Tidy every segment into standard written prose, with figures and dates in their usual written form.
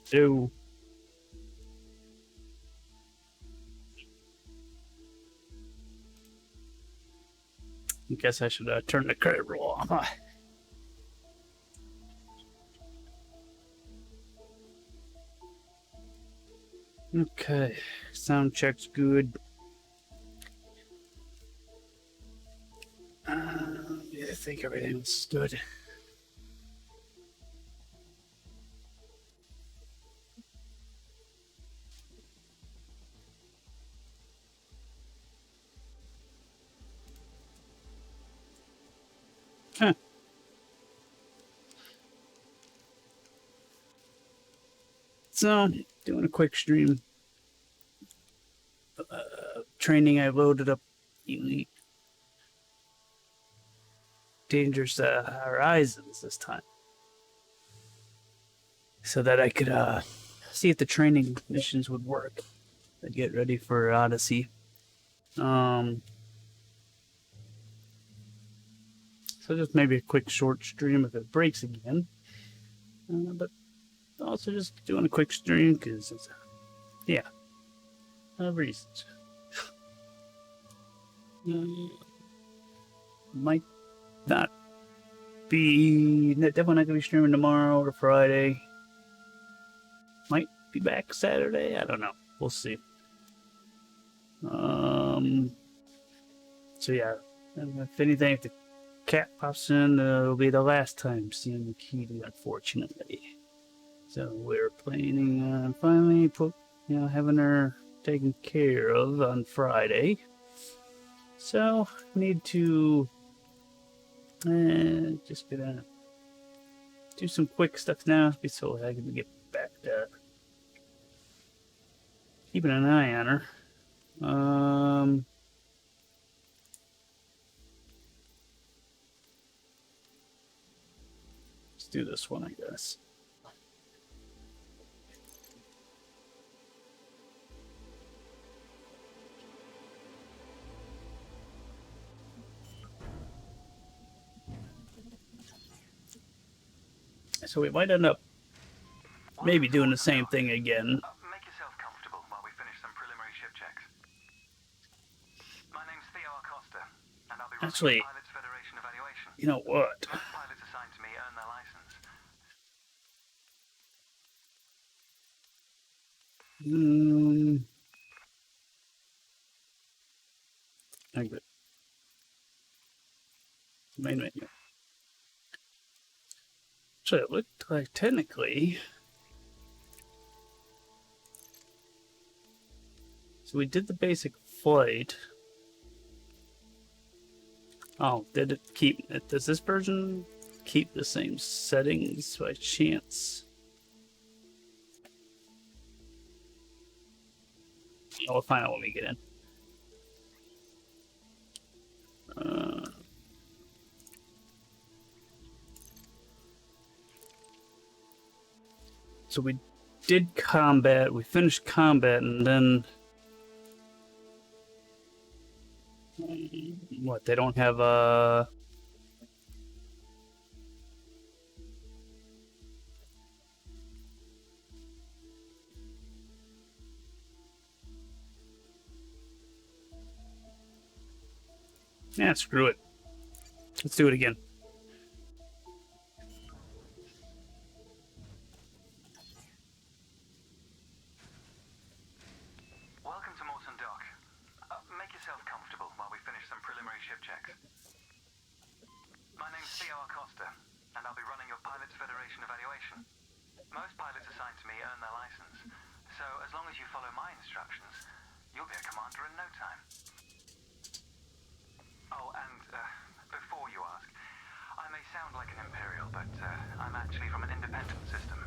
So, I guess I should turn the credit roll on. Huh? Okay, sound check's good. Yeah, I think everything's good. Huh. So, doing a quick stream. Training, I loaded up Elite Dangerous Horizons this time. So that I could see if the training missions would work. And get ready for Odyssey. So just maybe a quick short stream if it breaks again. But also just doing a quick stream because it's, yeah, reasons. Might not be, definitely not going to be streaming tomorrow or Friday. might be back Saturday. I don't know. We'll see. So yeah, if anything, if the cat pops in, it'll be the last time seeing the kitty, unfortunately. So we're planning on finally having her taken care of on Friday. So need to just gonna do some quick stuff now, so I can get back to keeping an eye on her. Let's do this one, I guess. So we might end up maybe doing the same thing again. Make yourself comfortable while we finish some preliminary ship checks. My name's Theo Acosta, and I'll be running Actually, the Pilots Federation evaluation. you know what? Most pilots assigned to me earn their license. Exit. Main menu. So it looked like technically. So we did the basic flight. Oh, did it keep it? Does this version keep the same settings by chance? Oh, we'll find out when we get in. So we did combat, we finished combat, and then what? They don't have a yeah, screw it. Let's do it again. Welcome to Morton Dock. Make yourself comfortable while we finish some preliminary ship checks. My name's Theo Acosta, and I'll be running your Pilots Federation evaluation. Most pilots assigned to me earn their license, so as long as you follow my instructions, you'll be a commander in no time. Oh, and before you ask, I may sound like an Imperial, but I'm actually from an independent system.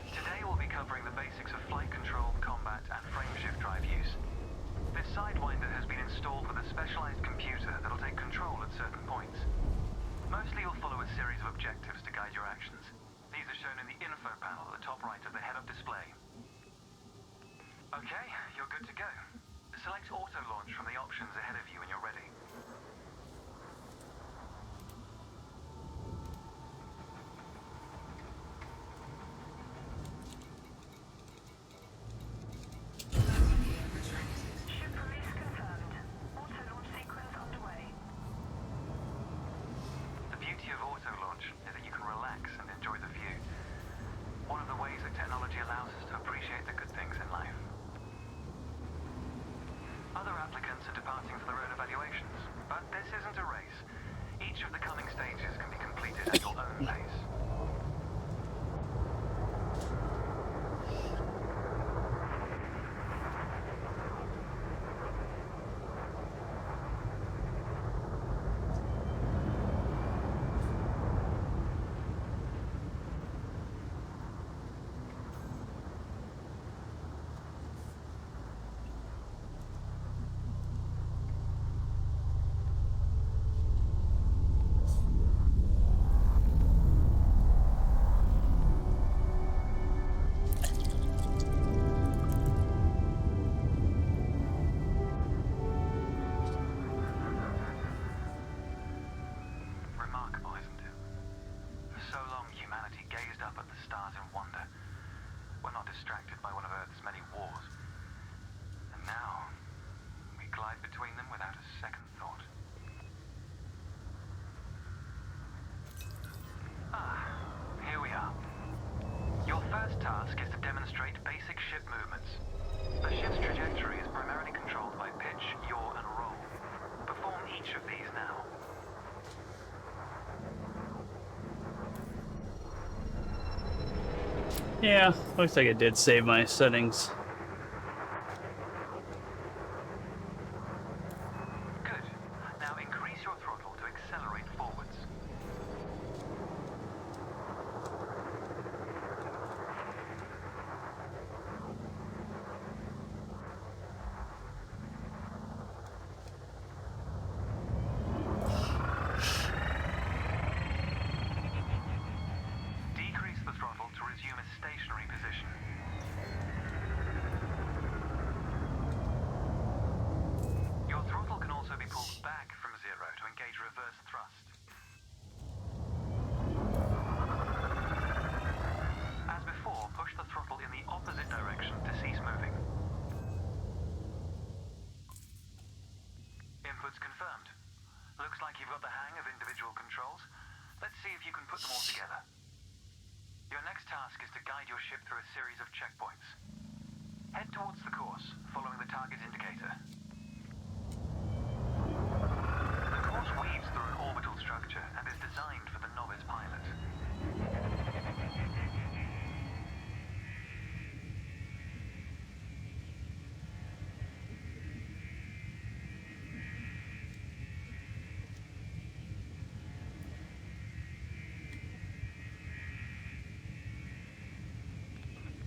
Today we'll be covering the basics of flight control, combat, and frameshift drive use. This Sidewinder has been installed with a specialized computer that'll take control at certain points. Mostly you'll follow a series of objectives to guide your actions. These are shown in the info panel at the top right of the head-up display. Okay, you're good to go. Select auto launch from the options ahead of you when you're ready. Ship release confirmed. Auto launch sequence underway. The beauty of auto launch is that you can relax and enjoy the view. One of the ways that technology allows us to appreciate the good things in life. Other applicants are departing for their own evaluations, but this isn't a race. Each of the coming stages can be completed at your own pace. Remarkable, isn't it? For so long, humanity gazed up at the stars in wonder. We're not distracted by one of Earth's many wars. And now, we glide between them without a second thought. Ah, here we are. demonstrate basic ship movements. A ship's trajectory is primarily controlled by pitch, yaw, and roll. Perform each of these now. Yeah, looks like it did save my settings. Good. Now increase your throttle to accelerate forwards. Decrease the throttle to resume a stationary position. Your throttle can also be pulled back from zero to engage reverse thrust. As before, push the throttle in the opposite direction to cease moving. Inputs confirmed. Looks like you've got the hang of individual controls. Let's see if you can put them all together. Your next task is to guide your ship through a series of checkpoints. Head towards the course, following the target indicator. The course weaves through an orbital structure and is designed for the novice pilot.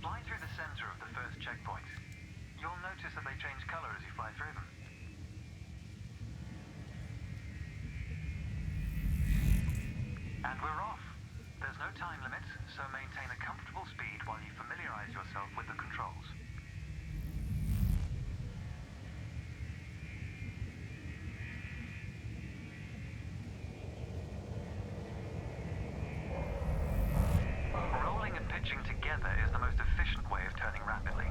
Fly through the center of the first checkpoint. You'll notice that they change color as you fly through them. And we're off. There's no time limit, so maintain a comfortable speed while you familiarize yourself with the controls. Rolling and pitching together is the most efficient way of turning rapidly.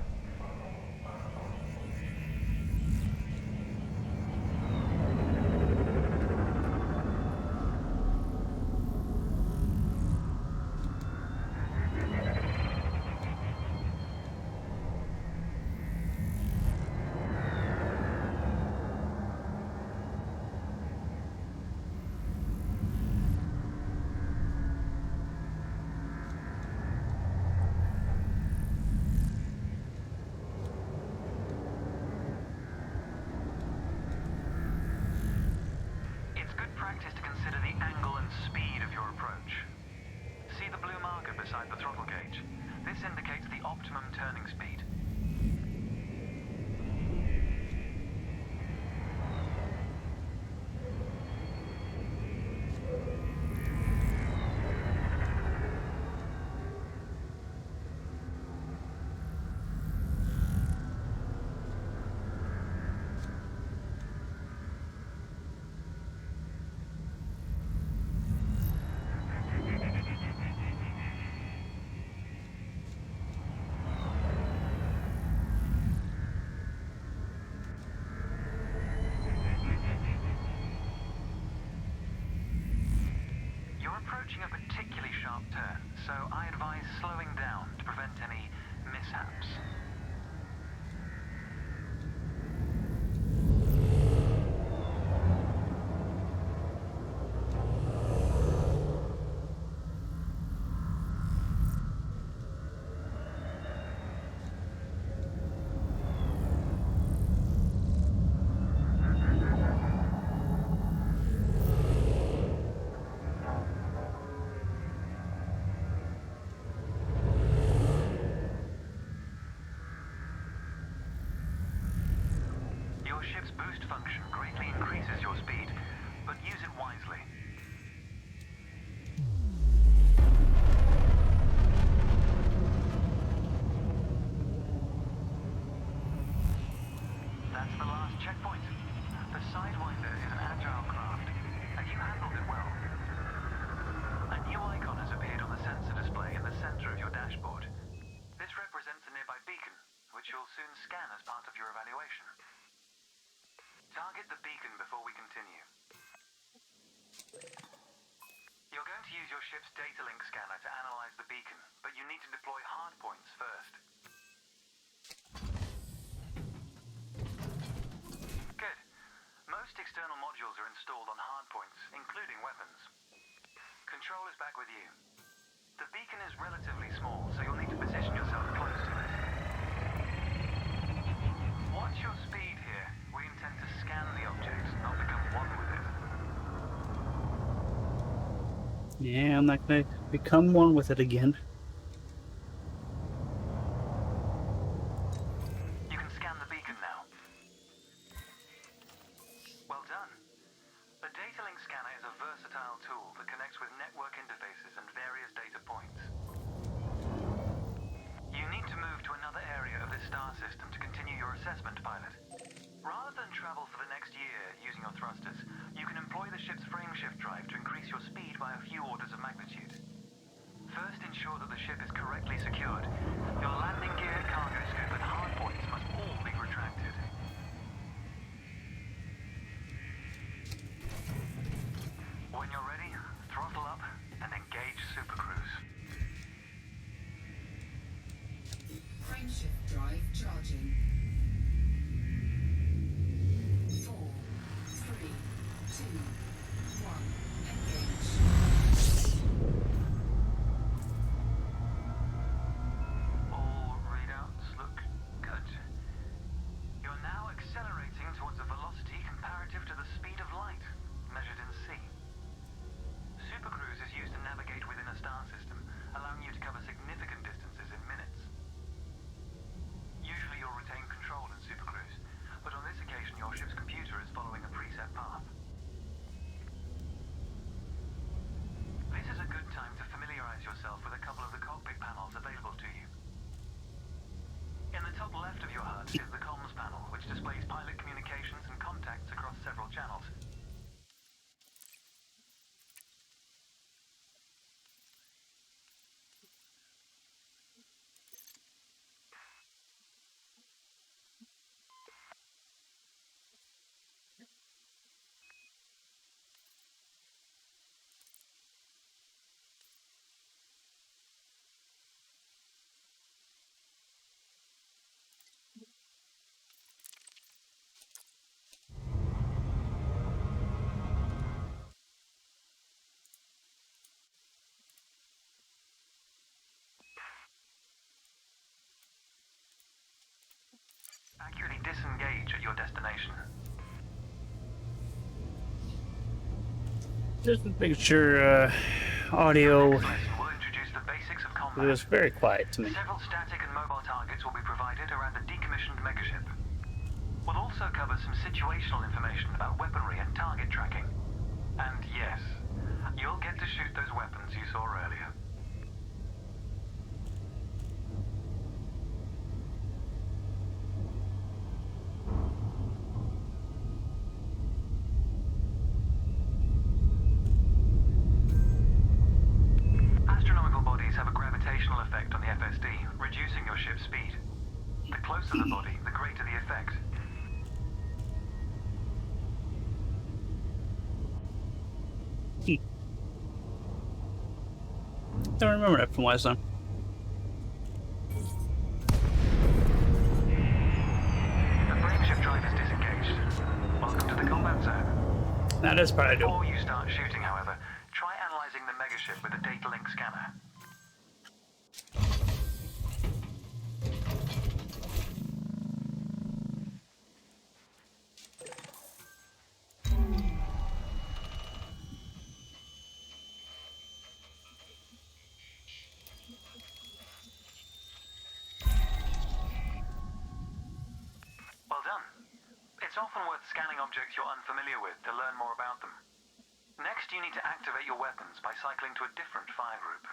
It's good practice to consider the angle and speed of your approach. See the blue marker beside the throttle gauge? This indicates the optimum turning speed. You're approaching a particularly sharp turn, so I advise slowing down to prevent any mishaps. Your ship's boost function greatly increases your speed, but use it wisely. That's the last checkpoint. The Sidewinder is an agile craft, and you handled it well. A new icon has appeared on the sensor display in the center of your dashboard. This represents a nearby beacon, which you'll soon scan as part of your evaluation. Target the beacon before we continue. You're going to use your ship's data link scanner to analyze the beacon, but you need to deploy hardpoints first. installed on hardpoints, including weapons. Control is back with you. The beacon is relatively small, so you'll need to position yourself close to it. Watch your speed here. We intend to scan the object, not become one with it. Yeah, I'm not gonna become one with it again. You can scan the beacon now. Well done. The Data Link Scanner is a versatile tool that connects with network interfaces and various data points. You need to move to another area of this star system to continue your assessment, pilot. Rather than travel for the next year using your thrusters, you can employ the ship's frameshift drive to increase your speed by a few orders of magnitude. First, ensure that the ship is correctly secured. Your landing gear, cargo scoop, and hardpoints must all be retracted. When you're ready, throttle up and engage Super Cruise. Frameshift drive charging. 4, 3, 2, 1. Engage. All readouts look good. You're now accelerating towards a velocity comparative to the speed of light, measured in C. Super Cruise is used to navigate within a star system, allowing you to cover significant distances in minutes. Usually you'll retain control in Super Cruise, but on this occasion your ship's computer is following a preset path. This is a good time to familiarize yourself with a couple of the cockpit panels available to you. In the top left of your HUD is the comms panel, which displays pilot communications and contacts across several channels. Accurately disengage at your destination. Just making sure audio. Next lesson will introduce the basics of It combat. was very quiet to me. Several static and mobile targets will be provided around the decommissioned megaship. We'll also cover some situational information about weaponry and target tracking. And yes, you'll get to shoot those weapons you saw earlier. Astronomical bodies have a gravitational effect on the FSD, reducing your ship's speed. The closer the body, the greater the effect. Don't remember that from last time. The frameshift drive is disengaged. Welcome to the combat zone. That is probably dope. Before you start shooting, however, try analyzing the megaship with a data link scanner. Well done. It's often worth scanning objects you're unfamiliar with to learn more about them. Next, you need to activate your weapons by cycling to a different fire group.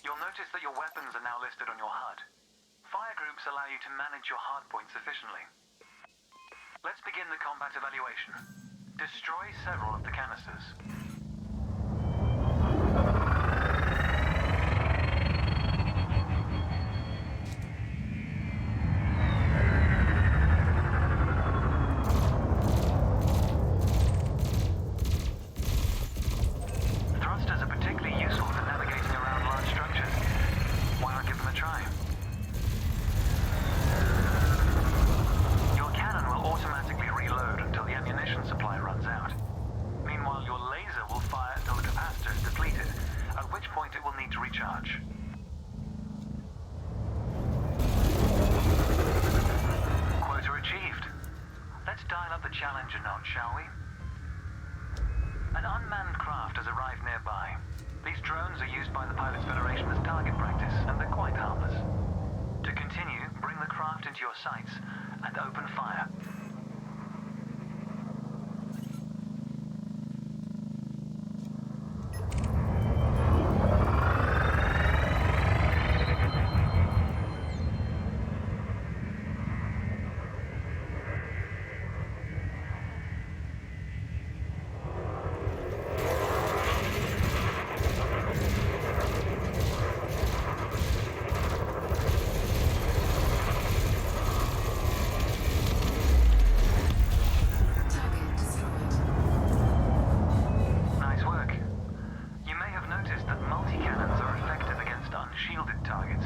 You'll notice that your weapons are now listed on your HUD. Fire groups allow you to manage your hardpoints efficiently. Let's begin the combat evaluation. Destroy several of the canisters. Thrusters are particularly useful for navigating around large structures. Why not give them a try? An unmanned craft has arrived nearby. These drones are used by the Pilots Federation as target practice, and they're quite harmless. To continue, bring the craft into your sights and open fire. Target destroyed. Nice work. You may have noticed that multi-cannons are effective against unshielded targets.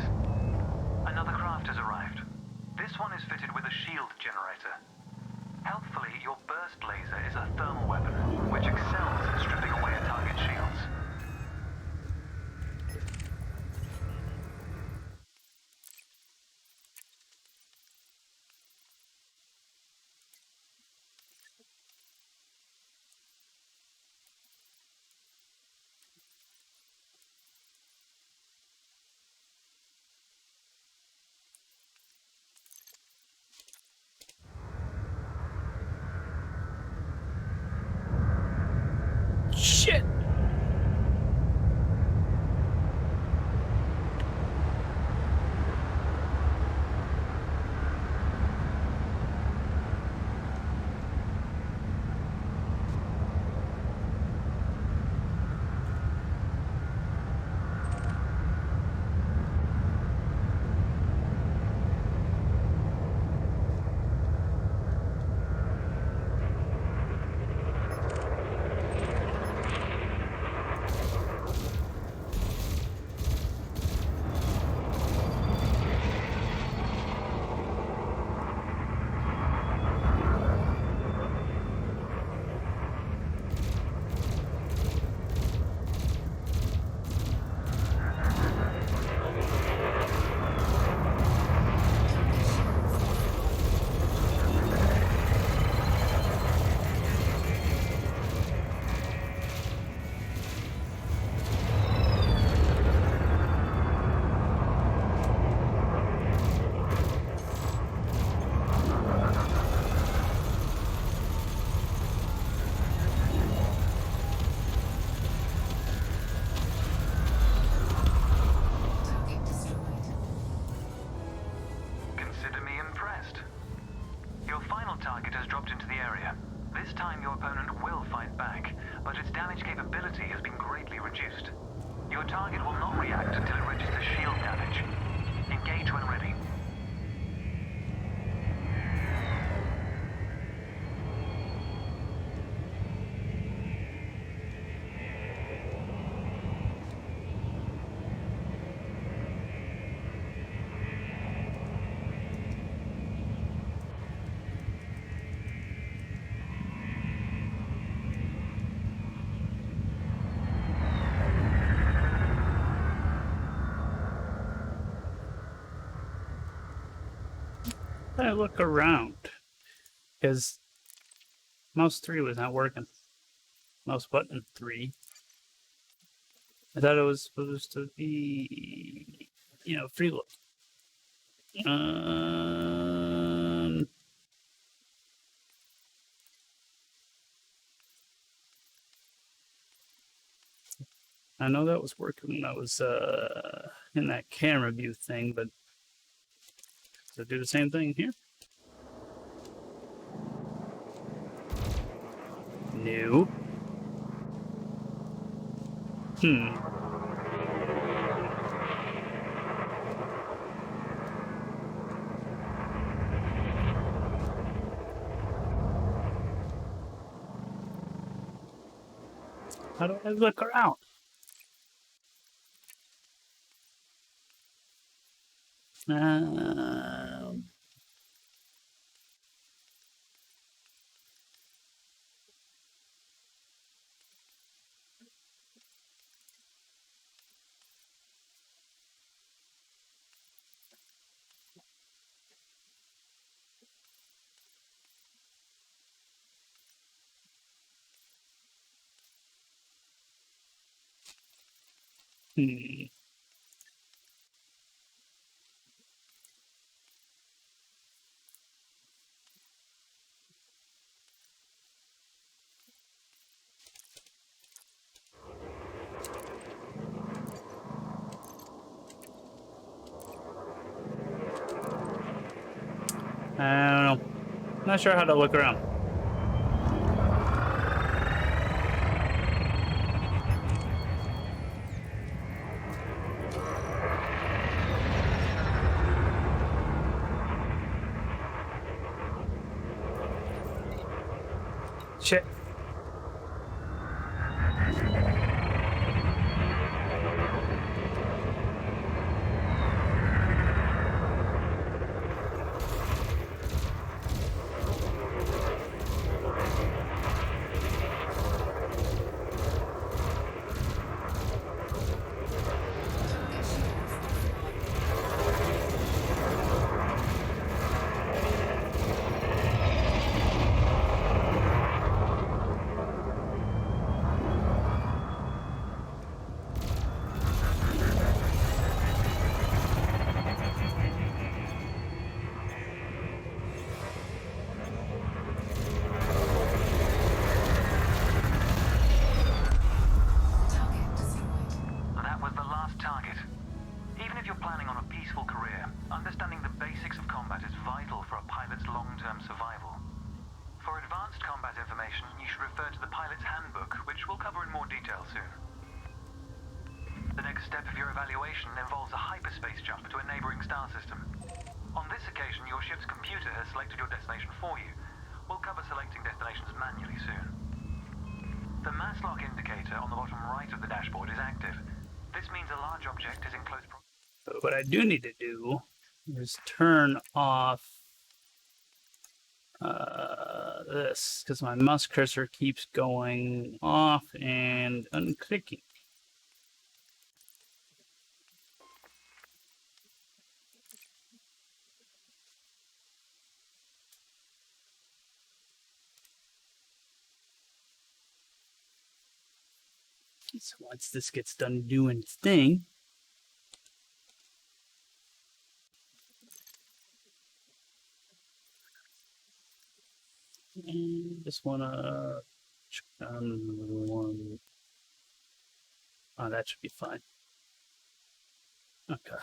Another craft has arrived. This one is fitted with a shield generator. Helpfully, your burst laser is a thermal weapon, which excels at stripping away a target's shields. Shit! Target destroyed. Consider me impressed. Your final target has dropped into the area. This time your opponent will fight back, but its damage capability has been greatly reduced. Your target will not react until it registers shield damage. Engage when ready. I look around because mouse 3 was not working. Mouse button 3. I thought it was supposed to be, freeload. I know that was working when I was in that camera view thing, but does it do the same thing here? No. How do I look around? Um, Hmm. I don't know. Not sure how to look around. Shit. Target shields offline. Target destroyed. That was the last target. Even if you're planning on a peaceful career, understanding the basics of combat is vital for a pilot's long-term survival. For advanced combat information, you should refer to the pilot's handbook, which we'll cover in more detail soon. The next step of your evaluation involves a hyperspace jump to a neighboring star system. On this occasion, your ship's computer has selected your destination for you. We'll cover selecting destinations manually soon. The mass lock indicator on the bottom right of the dashboard is active. This means a large object is in close proximity. But what I do need to do is turn off this, because my mouse cursor keeps going off and unclicking. So once this gets done doing its thing, and just wanna one. Oh, that should be fine. Okay.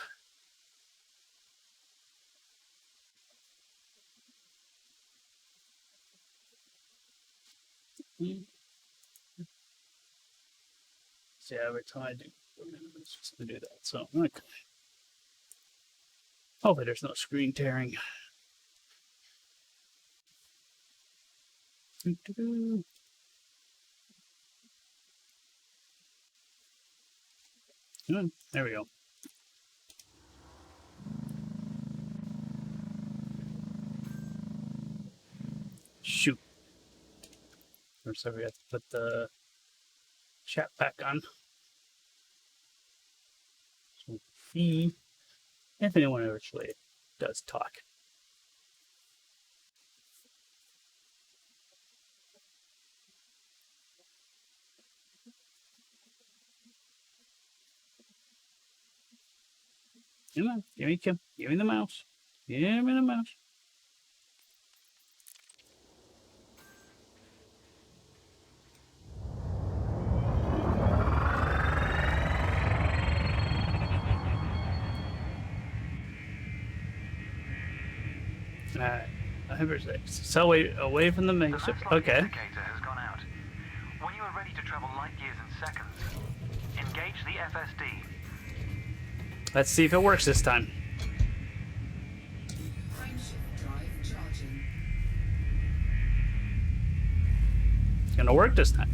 See, every time I do, it's just gonna do that. So, okay. Hopefully, there's no screen tearing. Doo-doo-doo. There we go. Shoot. I'm sorry, I have to put the chat back on. So, see if anyone actually does talk. Come on, give me the mouse. Give me the mouse. Alright, 100%. So away from the The maze. mass lock Okay. indicator has gone out. When you are ready to travel light years in seconds, engage the FSD. Let's see if it works this time. Frameshift drive charging. It's gonna work this time.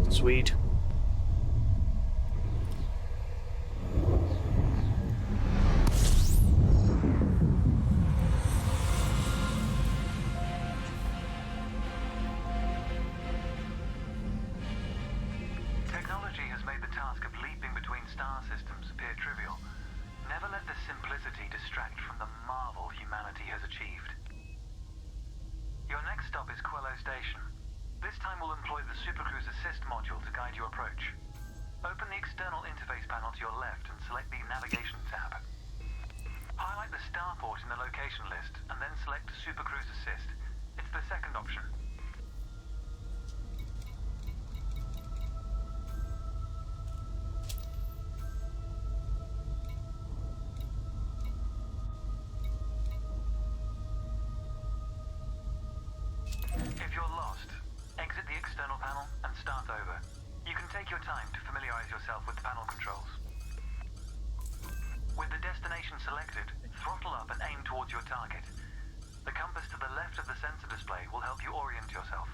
Sweet. Supercruise Assist module to guide your approach. Open the external interface panel to your left and select the Navigation tab. Highlight the starport in the location list and then select Supercruise Assist. It's the second option. If you're lost, exit the external panel and start over. You can take your time to familiarize yourself with the panel controls. With the destination selected, throttle up and aim towards your target. The compass to the left of the sensor display will help you orient yourself.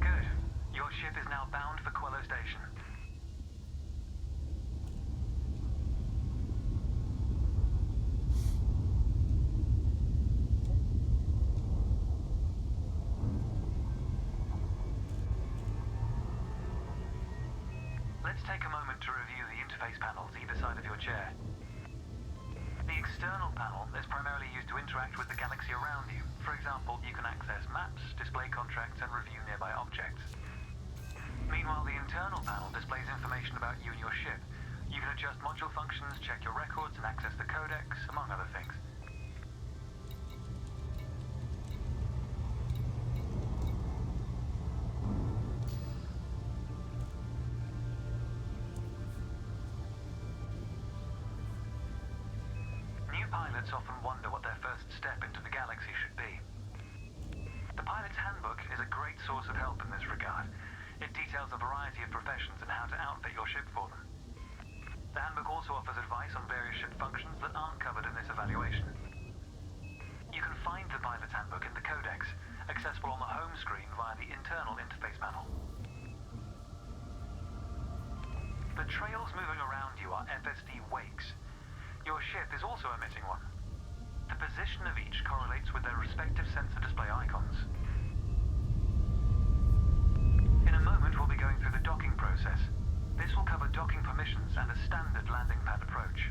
Good. Your ship is now bound for Quello Station. Let's take a moment to review the interface panels either side of your chair. The external panel is primarily used to interact with the galaxy around you. For example, you can access maps, display contracts, and review nearby objects. Meanwhile, the internal panel displays information about you and your ship. You can adjust module functions, check your records, and access the codex, among other things. Pilots often wonder what their first step into the galaxy should be. The Pilot's Handbook is a great source of help in this regard. It details a variety of professions and how to outfit your ship for them. The handbook also offers advice on various ship functions that aren't covered in this evaluation. You can find the Pilot's Handbook in the Codex, accessible on the home screen via the internal interface panel. The trails moving around you are FSD wakes. Your ship is also emitting one. The position of each correlates with their respective sensor display icons. In a moment, we'll be going through the docking process. This will cover docking permissions and a standard landing pad approach.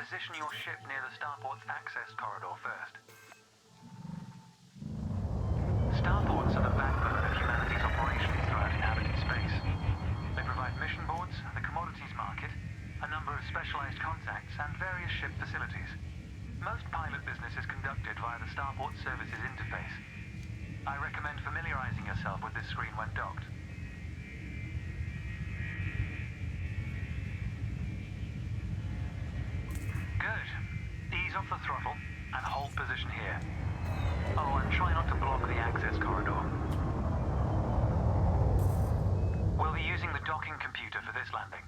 Position your ship near the starport's access corridor first. Starports are the backbone of humanity's operations throughout inhabited space. They provide mission boards, the commodities market, a number of specialized contacts, and various ship facilities. Most pilot business is conducted via the Starport Services interface. I recommend familiarizing yourself with this screen when docked. Good. Ease off the throttle and hold position here. Oh, and try not to block the access corridor. We'll be using the docking computer for this landing.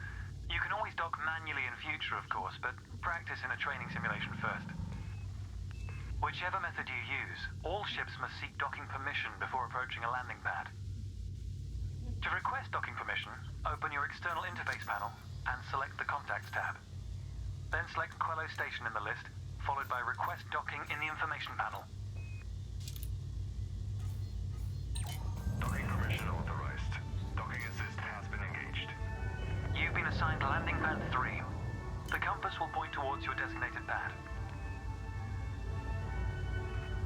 You can always dock manually in future, of course, but practice in a training simulation first. Whichever method you use, all ships must seek docking permission before approaching a landing pad. To request docking permission, open your external interface panel and select the Contacts tab. Then select Quello Station in the list, followed by Request Docking in the Information panel. Docking permission authorized. Docking assist has been engaged. You've been assigned Landing Pad 3. The compass will point towards your designated pad.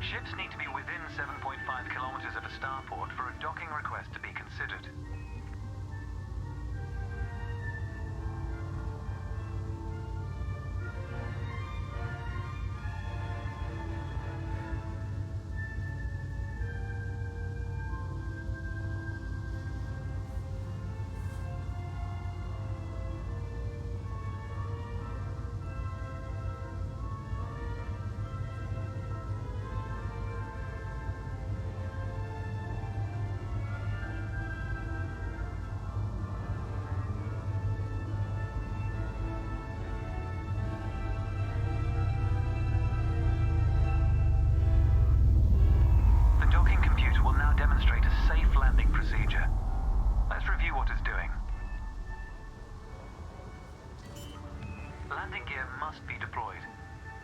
Ships need to be within 7.5 kilometers of a starport for a docking request to be considered. demonstrate a safe landing procedure. Let's review what it's doing. Landing gear must be deployed.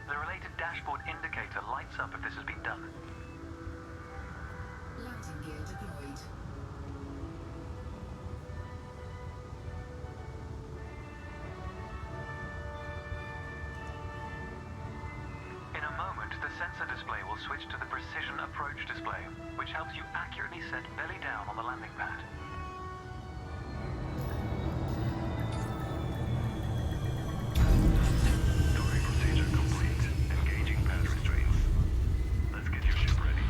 The related dashboard indicator lights up if this has been done. Landing gear deployed. In a moment, the sensor display will switch to the precision approach display, which helps you accurately set belly down on the landing pad. Docking procedure complete. Engaging pad restraints. Let's get your ship ready.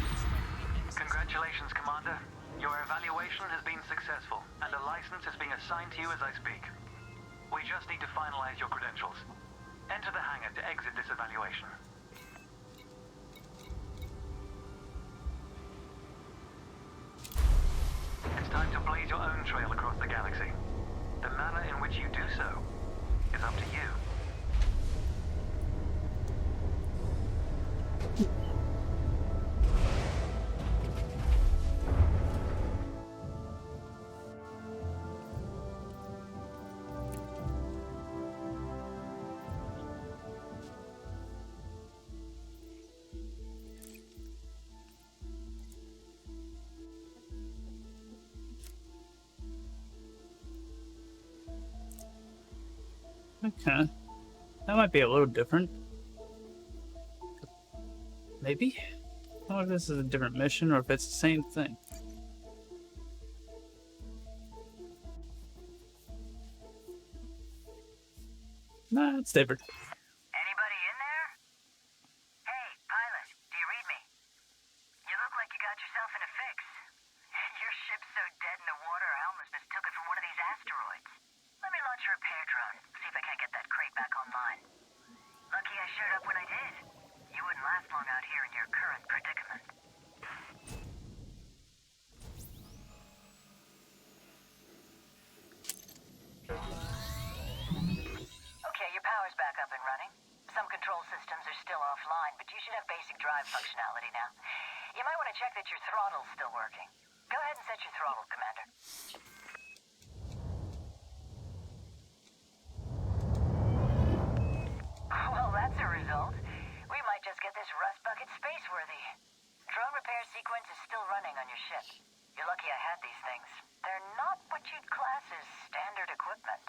Congratulations, Commander. Your evaluation has been successful, and a license is being assigned to you as I speak. We just need to finalize your credentials. Enter the hangar to exit this evaluation. It's time to blaze your own trail across the galaxy. The manner in which you do so is up to you. Okay. That might be a little different. Maybe? I don't know if this is a different mission or if it's the same thing. Nah, it's different. Anybody in there? Hey, pilot, do you read me? You look like you got yourself in a fix. Your ship's so dead in the water, I almost mistook it for one of these asteroids. Let me launch a repair drone, see if I can't get that crate back online. Lucky I showed up when I did. You wouldn't last long out here in your current predicament. Okay, your power's back up and running. Some control systems are still offline, but you should have basic drive functionality now. You might want to check that your throttle's still working. Go ahead and set your throttle, Commander. Well, that's a result. We might just get this rust bucket space-worthy. Drone repair sequence is still running on your ship. You're lucky I had these things. They're not what you'd class as standard equipment.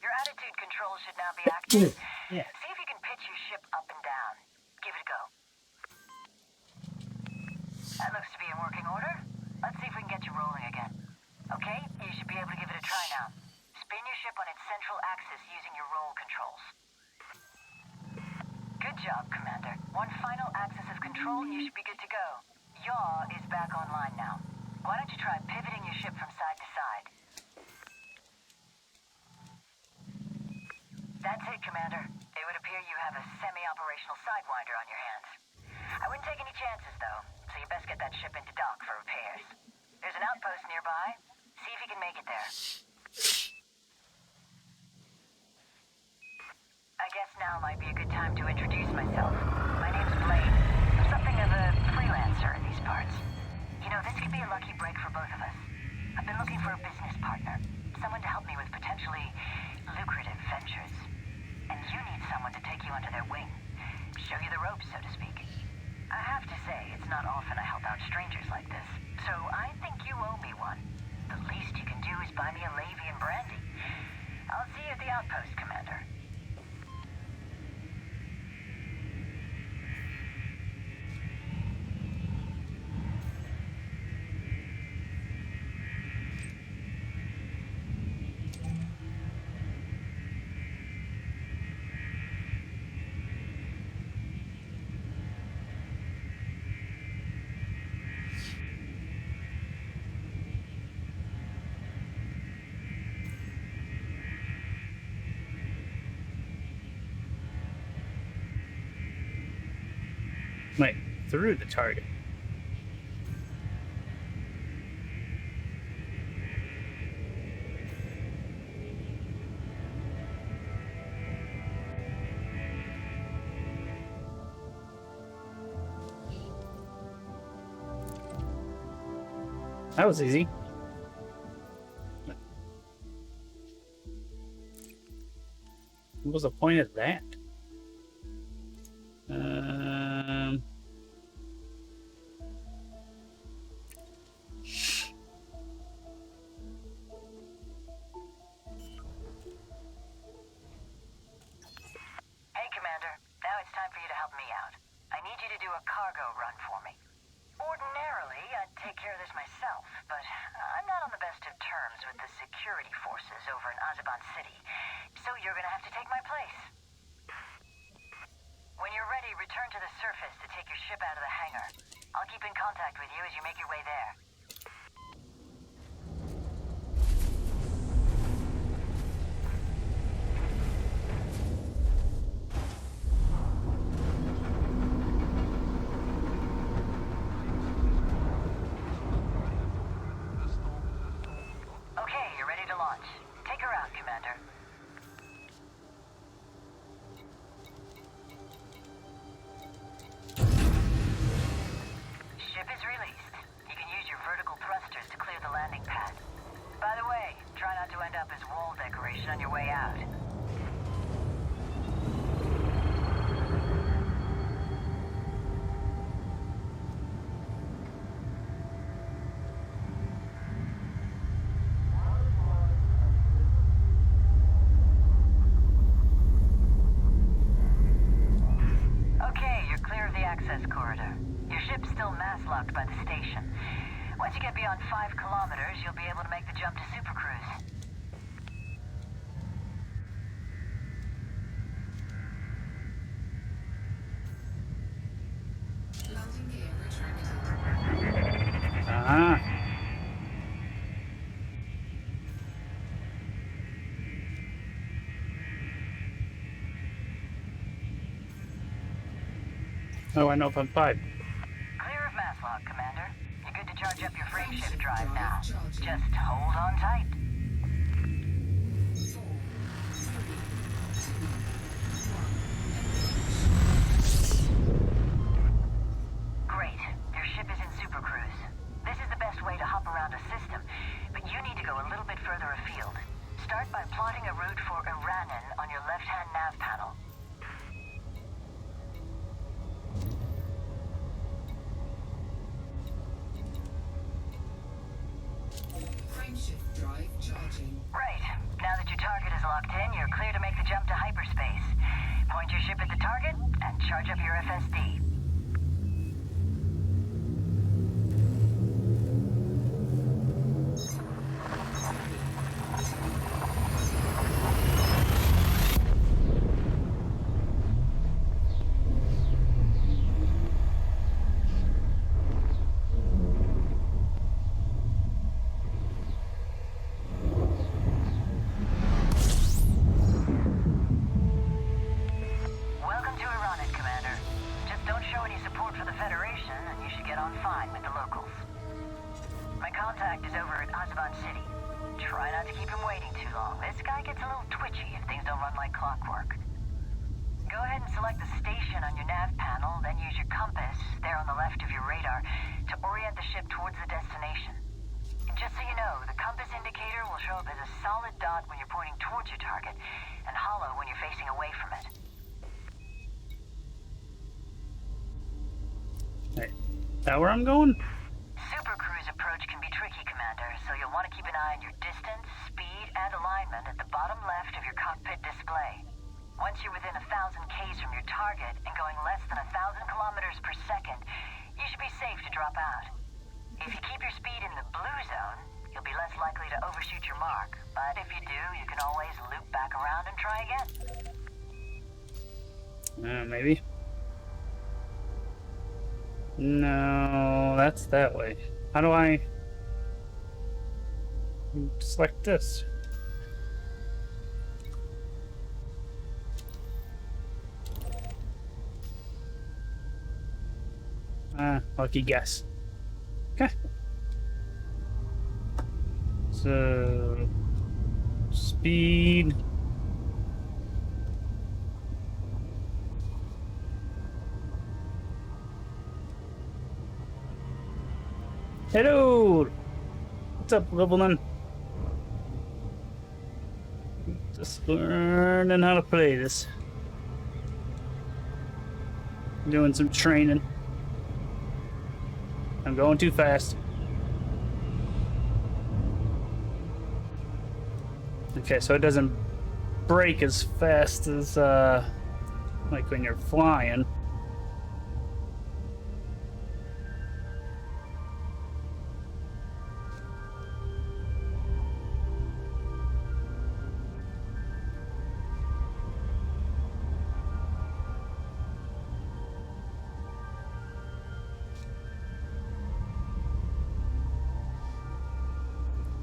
Your attitude control should now be active. Yeah. See if you can pitch your ship up and down. Give it a go. That looks to be in working order. Let's see if we can get you rolling again. Okay, you should be able to give it a try now. Spin your ship on its central axis using your roll controls. Good job, Commander. One final axis of control and you should be good to go. Yaw is back online now. Why don't you try pivoting your ship from side to side? That's it, Commander. It would appear you have a semi-operational Sidewinder on your hands. I wouldn't take any chances, though, so you best get that ship into dock for repairs. There's an outpost nearby. See if you can make it there. I guess now might be a good time to introduce myself. My name's Blade. I'm something of a freelancer in these parts. You know, this could be a lucky break for both of us. I've been looking for a business partner. Someone to help me with potentially lucrative ventures. And you need someone to take you under their wing. Show you the ropes, so to speak. I have to say, it's not often I help out strangers like this. So I think you owe me one. The least you can do is buy me a Lavian brandy. I'll see you at the outpost, Commander. Wait, through the target. That was easy. What was the point of that? Hey, Commander. Now it's time for you to help me out. I need you to do a cargo run for me. Ordinarily, I'd take care of this myself, but I'm not on the best of terms with the security forces over in Azaban City, so you're gonna have to take my place. When you're ready, return to the surface to take your ship out of the hangar. I'll keep in contact with you as you make your way there. Okay, you're ready to launch. Take her out, Commander. Ship is released. You can use your vertical thrusters to clear the landing pad. By the way, try not to end up as wall decoration on your way out. Okay, you're clear of the access corridor. Your ship's still mass-locked by the station. Once you get beyond 5 kilometers, you'll be able to make the jump to Super Cruise. Landing gear retracted. Ah. Oh, I know if I'm 5. Clear of mass-lock, Commander. You're good to charge up your frameshift drive now. Just hold on tight. 4, 3, 2, 1. Great. Your ship is in Super Cruise. This is the best way to hop around a system, but you need to go a little bit further afield. Start by plotting a route for Iranen on your left-hand nav panel. Frameshift drive charging. Right. Now that your target is locked in, you're clear to make the jump to hyperspace. Point your ship at the target and charge up your FSD. Welcome to Iranen, Commander. Just don't show any support for the Federation, and you should get on fine with the locals. My contact is over at Azaban City. Try not to keep him waiting too long. This guy gets a little twitchy if things don't run like clockwork. Go ahead and select the station on your nav panel, then use your compass, there on the left of your radar, to orient the ship towards the destination. And just so you know, the compass indicator will show up as a solid dot when you're pointing towards your target, and hollow when you're facing away from it. Hey, that where I'm going? Super Cruise approach can be tricky, Commander, so you'll want to keep an eye on your distance, speed, and alignment at the bottom left of your cockpit display. Once you're within 1,000 Ks from your target and going less than 1,000 kilometers per second, you should be safe to drop out. If you keep your speed in the blue zone, you'll be less likely to overshoot your mark. But if you do, you can always loop back around and try again. Maybe. No, that's that way. How do I select this? Lucky guess. Okay. So, speed. Hello! What's up, Littleman? Just learning how to play this. Doing some training. I'm going too fast. Okay, so it doesn't break as fast as like when you're flying.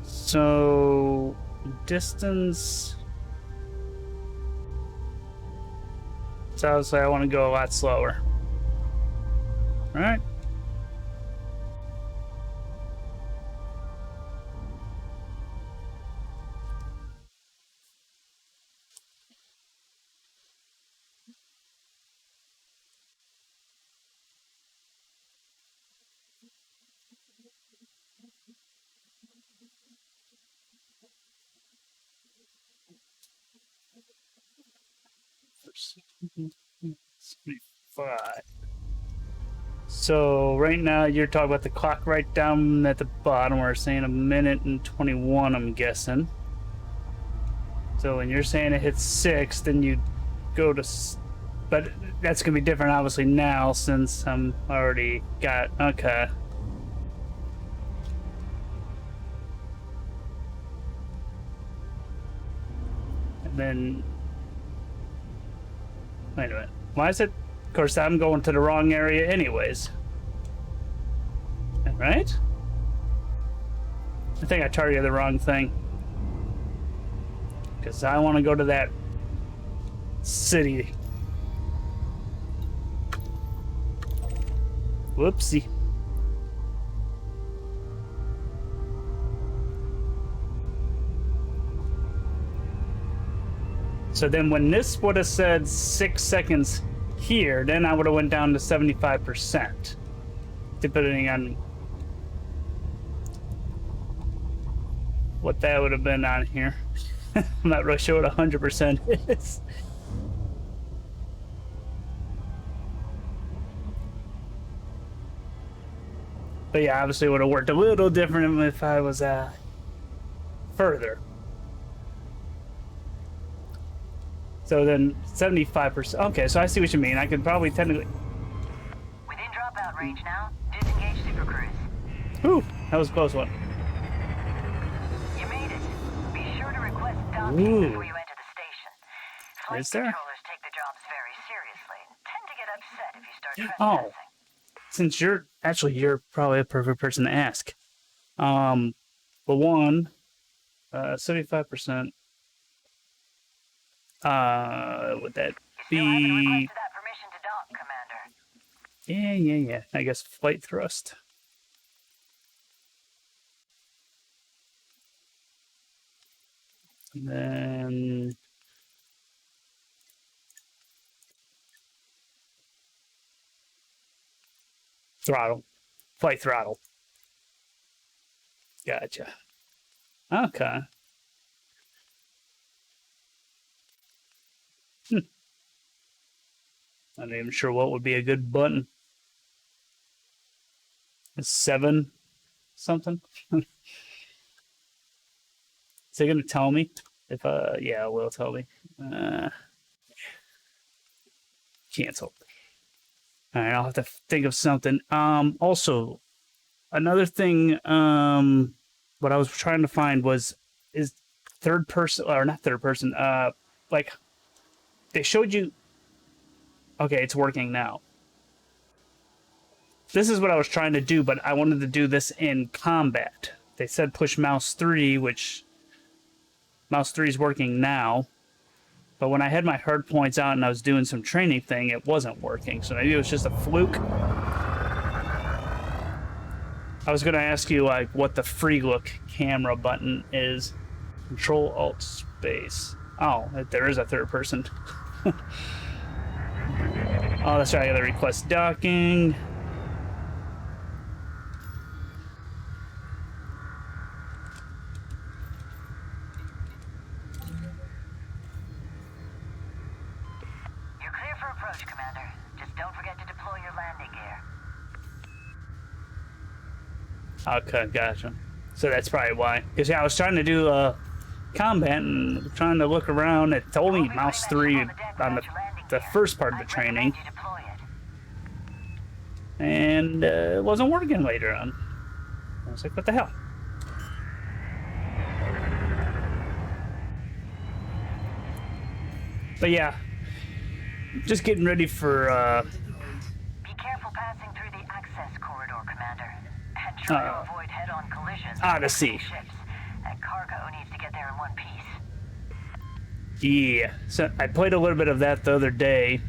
So distance. So obviously I want to go a lot slower. All right. Five. So right now you're talking about the clock right down at the bottom. We're saying 1:21, I'm guessing. So when you're saying it hits 6, then you go to, but that's gonna be different obviously now since I'm already got, okay. And then, wait a minute, why is it? Of course, I'm going to the wrong area anyways. Right? I think I targeted the wrong thing. Because I want to go to that city. Whoopsie. So then when this would have said 6 seconds here, then I would have went down to 75%, depending on what that would have been on here. I'm not really sure what 100% is. But yeah, obviously it would have worked a little different if I was further. So then 75%. Okay, so I see what you mean. I could probably technically. Within dropout range now. Disengage Super Cruise. Whew, that was a close one. You made it. Be sure to request docking Ooh. before you enter the station. Flight Is there? controllers take the jobs very seriously and tend to get upset if you start Oh. trespassing. Since you're probably a perfect person to ask. But one, 75%. Would that You still haven't be? requested that permission to dock, Commander. Yeah. I guess flight thrust. And then throttle, flight throttle. Gotcha. Okay. I'm not even sure what would be a good button. 7 something? Is it gonna tell me? If yeah, it will tell me. Cancel. Alright, I'll have to think of something. Also, another thing, what I was trying to find is third person, or not third person, like, they showed you. Okay, it's working now. This is what I was trying to do, but I wanted to do this in combat. They said push mouse 3, which mouse 3 is working now. But when I had my hard points out and I was doing some training thing, it wasn't working. So maybe it was just a fluke. I was going to ask you like what the free look camera button is. Control Alt Space. Oh, there is a third person. Oh, that's right. I gotta request docking. approach, Commander. Just don't forget to deploy your landing gear. Okay, gotcha. So that's probably why. Because yeah, I was trying to do combat and trying to look around. It told me mouse 3 on the first part of the training, You deploy it. and it wasn't working later on. I was like, what the hell? But yeah, just getting ready for Be careful passing through the access corridor, Commander. And try to avoid head-on collisions with Odyssey. enemy ships. That cargo needs to get there in one piece. Yeah, so I played a little bit of that the other day,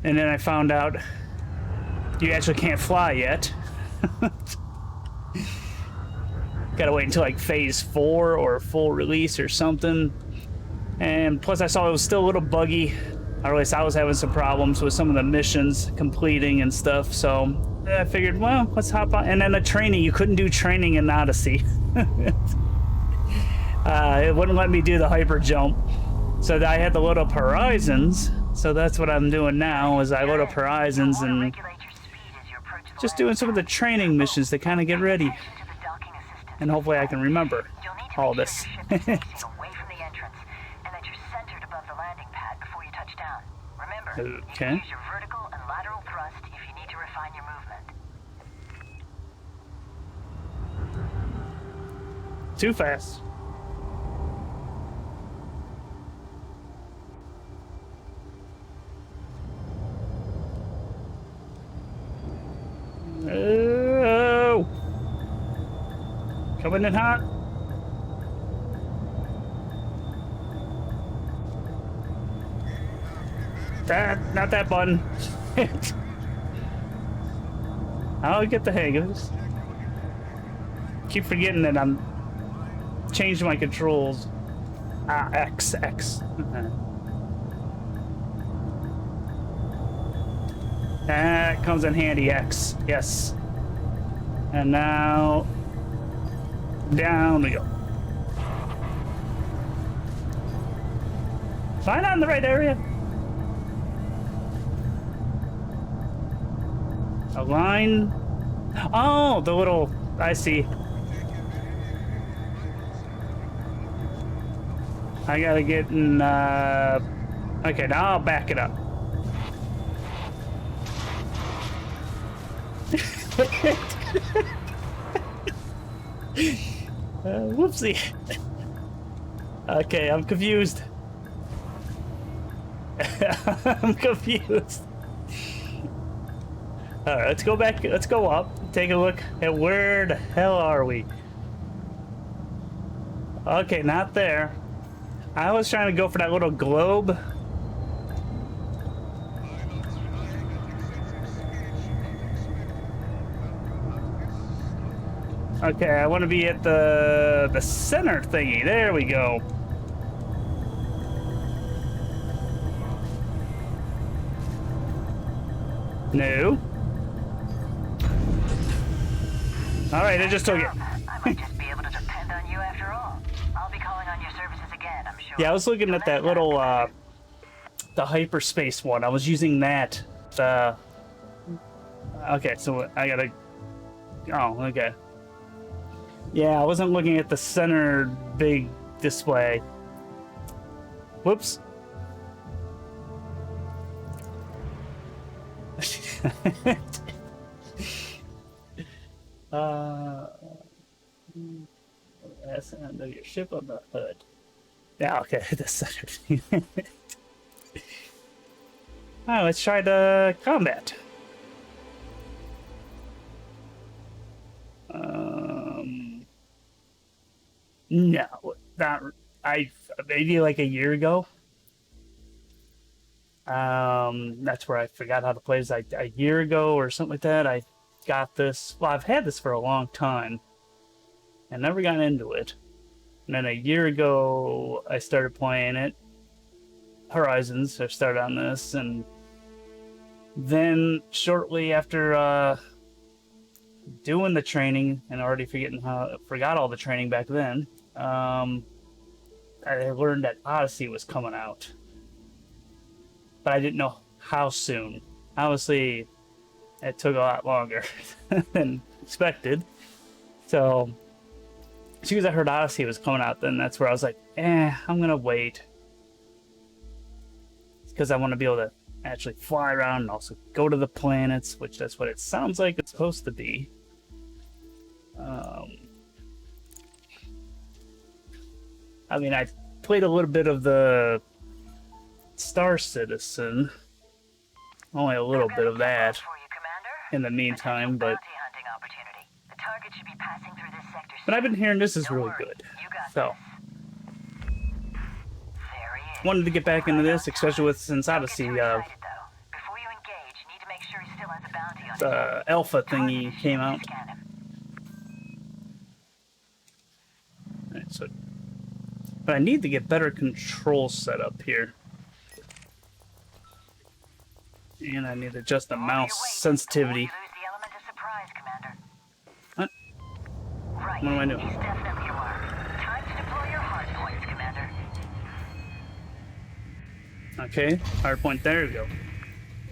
and then I found out you actually can't fly yet. Gotta wait until like phase 4 or full release or something. And plus I saw it was still a little buggy, or at least I was having some problems with some of the missions completing and stuff, so I figured, well, let's hop on. And then the training, you couldn't do training in Odyssey. It wouldn't let me do the hyper jump, so I had to load up Horizons. So that's what I'm doing now, is I load up Horizons and Regulate your speed as you approach the just doing some of the training missions to kind of get ready, landing to the docking assistance. and hopefully I can remember You'll need to all make this. sure your ship is facing away from the entrance, and that you're centered above the landing pad before you touch down. Remember, you Okay. can use your vertical and lateral thrust if you need to refine your movement. Too fast. Oh! Coming in hot. Not that button. I'll get the hang of this. Keep forgetting that I'm changing my controls. X. That comes in handy, X. Yes. And now down we go. Am I not in the right area? A line. Oh, the little. I see. I gotta get in. Okay, now I'll back it up. Whoopsie. Okay, I'm confused. I'm confused. Alright, let's go back. Let's go up. Take a look at where the hell are we? Okay, not there. I was trying to go for that little globe. Okay, I want to be at the center thingy. There we go. No. All right, I just took it. I might just be able to depend on you after all. I'll be calling on your services again, I'm sure. Yeah, I was looking at that little the hyperspace one. I was using that. Okay, so I gotta. Oh, okay. Yeah, I wasn't looking at the center big display. Whoops. That's the end of your ship on the hood. Yeah, okay, the center. Alright, let's try the combat. No, not. Maybe like a year ago. That's where I forgot how to play. It's like a year ago or something like that. I got this. Well, I've had this for a long time, and never got into it. And then a year ago, I started playing it. Horizons. I started on this, and then shortly after doing the training and already forgot all the training back then, I learned that Odyssey was coming out. but I didn't know how soon. Obviously, it took a lot longer than expected. So, as soon as I heard Odyssey was coming out, then that's where I was like, I'm gonna wait. Because I want to be able to actually fly around and also go to the planets, which that's what it sounds like it's supposed to be. I mean, I played a little bit of the Star Citizen. Only a little bit of that For you, Commander. in the meantime, but Bounty hunting opportunity. The target should be passing through this sector. I've been hearing this is Don't really worry, good. You got So, this. There he is. wanted to get back into this, especially with since Don't get Odyssey, too excited, though. Before you engage, you need to make sure he still has a bounty on his head. the alpha Target thingy is came shooting out. to scan him. Alright, so, but I need to get better control set up here. And I need to adjust the While mouse you're waiting, sensitivity. You lose the element of surprise, Commander. What? Right. What am I doing? He's definitely a mark. Time to deploy your hard points, Commander. Okay, hard point, there we go.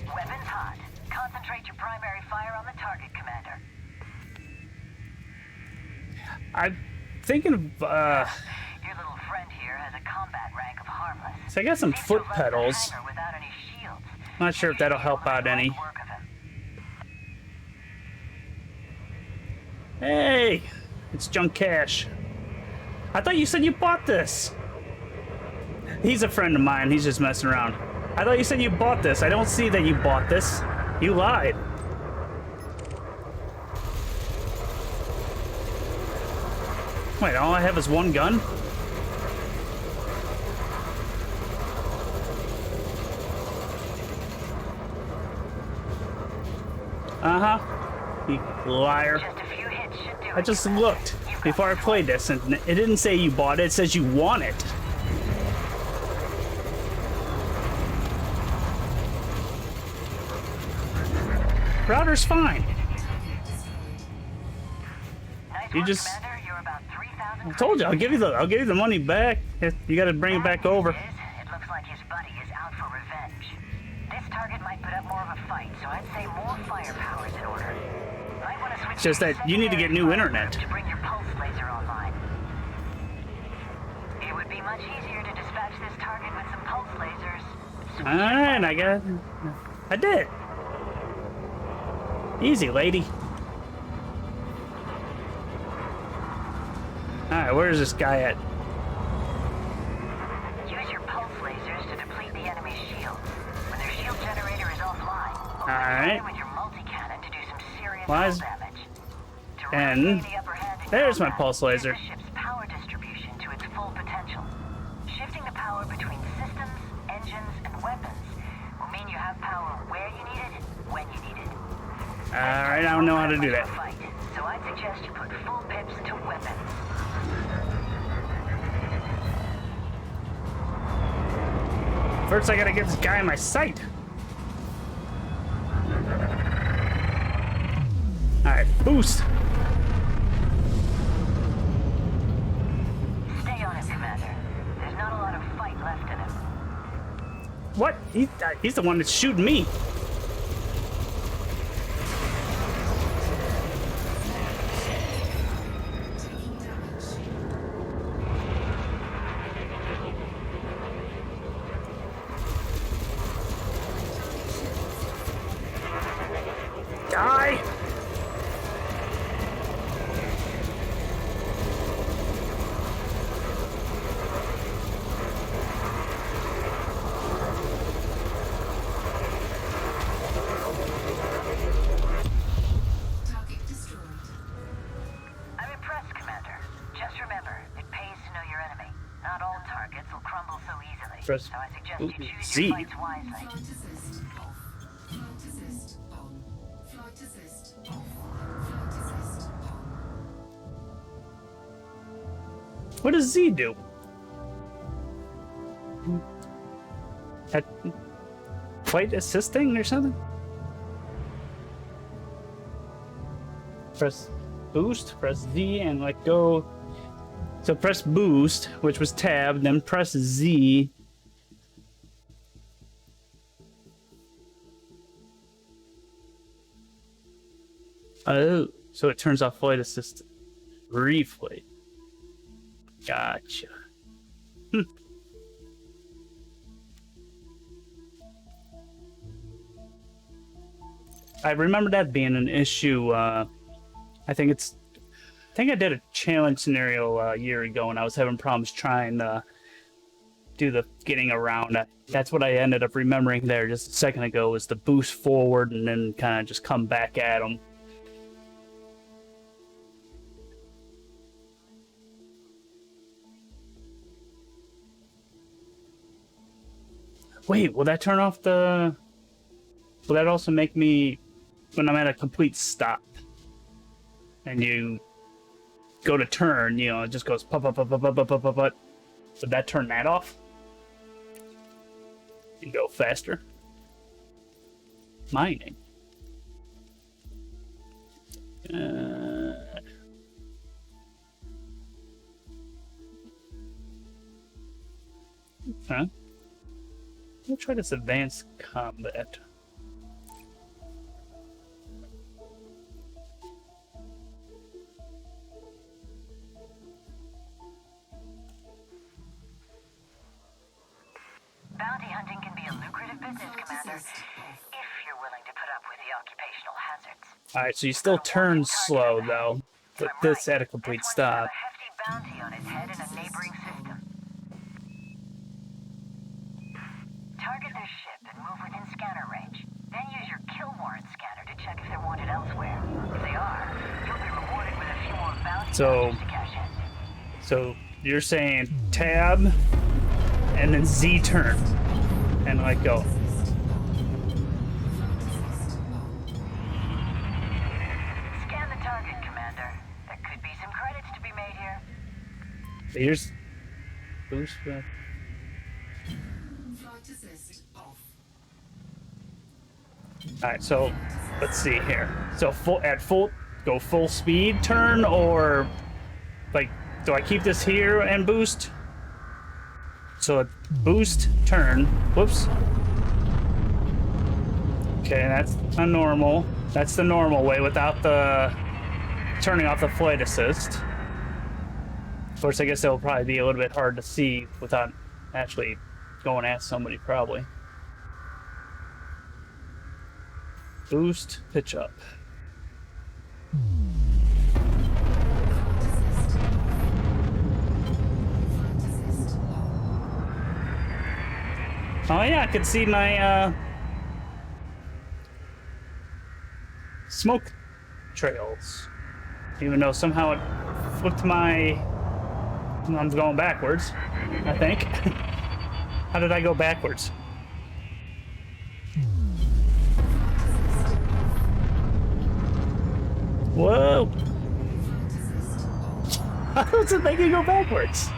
Weapons hot. Concentrate your primary fire on the target, Commander. I'm thinking of, Your little friend here has a combat rank of harmless. so I got some Seems to foot have left the pedals. hangar without any shields. Not sure if that'll help out any. Work of him. Hey, it's junk cash. I thought you said you bought this. He's a friend of mine. He's just messing around. I thought you said you bought this. I don't see that you bought this. You lied. Wait, all I have is one gun? Uh-huh. You liar. Just a few hits should do I it, just Commander. looked You've got before I this played this, and it didn't say you bought it. It says you want it. Router's fine. Nice You work, just- Commander. You're about 3,000 I told you, I'll give you the money back. You got to bring it back over. It looks like his buddy is out for revenge. This target might put up more of a fight, so I'd say more firepower is in order. Might want to switch It's just to that you need to get new secondary internet. to bring your pulse laser online. It would be much easier to dispatch this target with some pulse lasers. Switch your Alright, I did. Easy, lady. Alright, where is this guy at? Use your pulse lasers to deplete the enemy's shields. When their shield generator is offline, Alright. with your multi-cannon to do some serious Why hull is- damage. To And really gain the upper hand in there's my combat, pulse laser. use the ship's power distribution to its full potential. Shifting the power between systems, engines, and weapons will mean you have power where you need it, when you need it. Alright, I don't know how to do that. Fight, so I'd suggest you put full pips to weapons. First, I gotta get this guy in my sight. Alright, boost. Stay on him, Commander. There's not a lot of fight left in him. What? He's the one that's shooting me. Taking damage. Die! Target destroyed. I'm impressed, Commander. Just remember, it pays to know your enemy. Not all targets will crumble so easily. Press So I suggest you choose Z. your fights wisely. Flight assist off. Flight assist on. Flight assist off. Flight assist on. What does Z do? That flight assisting or something? Press boost, press Z, and let go. So press boost, which was tab, then press Z. Oh, so it turns off flight assist. Reflight. Gotcha. I remember that being an issue. I think I did a challenge scenario a year ago, and I was having problems trying to do the getting around. That's what I ended up remembering there just a second ago, was the boost forward and then kind of just come back at them. Wait, will that turn off the... Will that also make me, when I'm at a complete stop, and you go to turn, you know, it just goes pop, pop, pop, pop, pop, pop, pop, pop, pop. Would that turn that off? And go faster? Mining. Huh? We'll try this advanced combat. Bounty hunting can be a lucrative business, Commander, if you're willing to put up with the occupational hazards. Alright, so you still turn slow, though. But this at a complete This one's got stop. a hefty bounty on its head in a neighboring system. Target their ship and move within scanner range. Then use your kill warrant scanner to check if they're wanted elsewhere. If they are, you'll be rewarded with a few more bounty So- vouchers to cash in. So you're saying tab and then Z turn and let go. Scan the target, Commander. There could be some credits to be made here. Here's boost. Flight assist off. All right, so let's see here. So go full speed turn, or like, do I keep this here and boost? So boost turn. Whoops. Okay, that's a normal. That's the normal way without the turning off the flight assist. Of course, I guess it'll probably be a little bit hard to see without actually going at somebody, probably. Boost, pitch up. Oh yeah, I can see my smoke trails. Even though somehow it flipped my... I'm going backwards, I think. How did I go backwards? Whoa! How does it make you go backwards?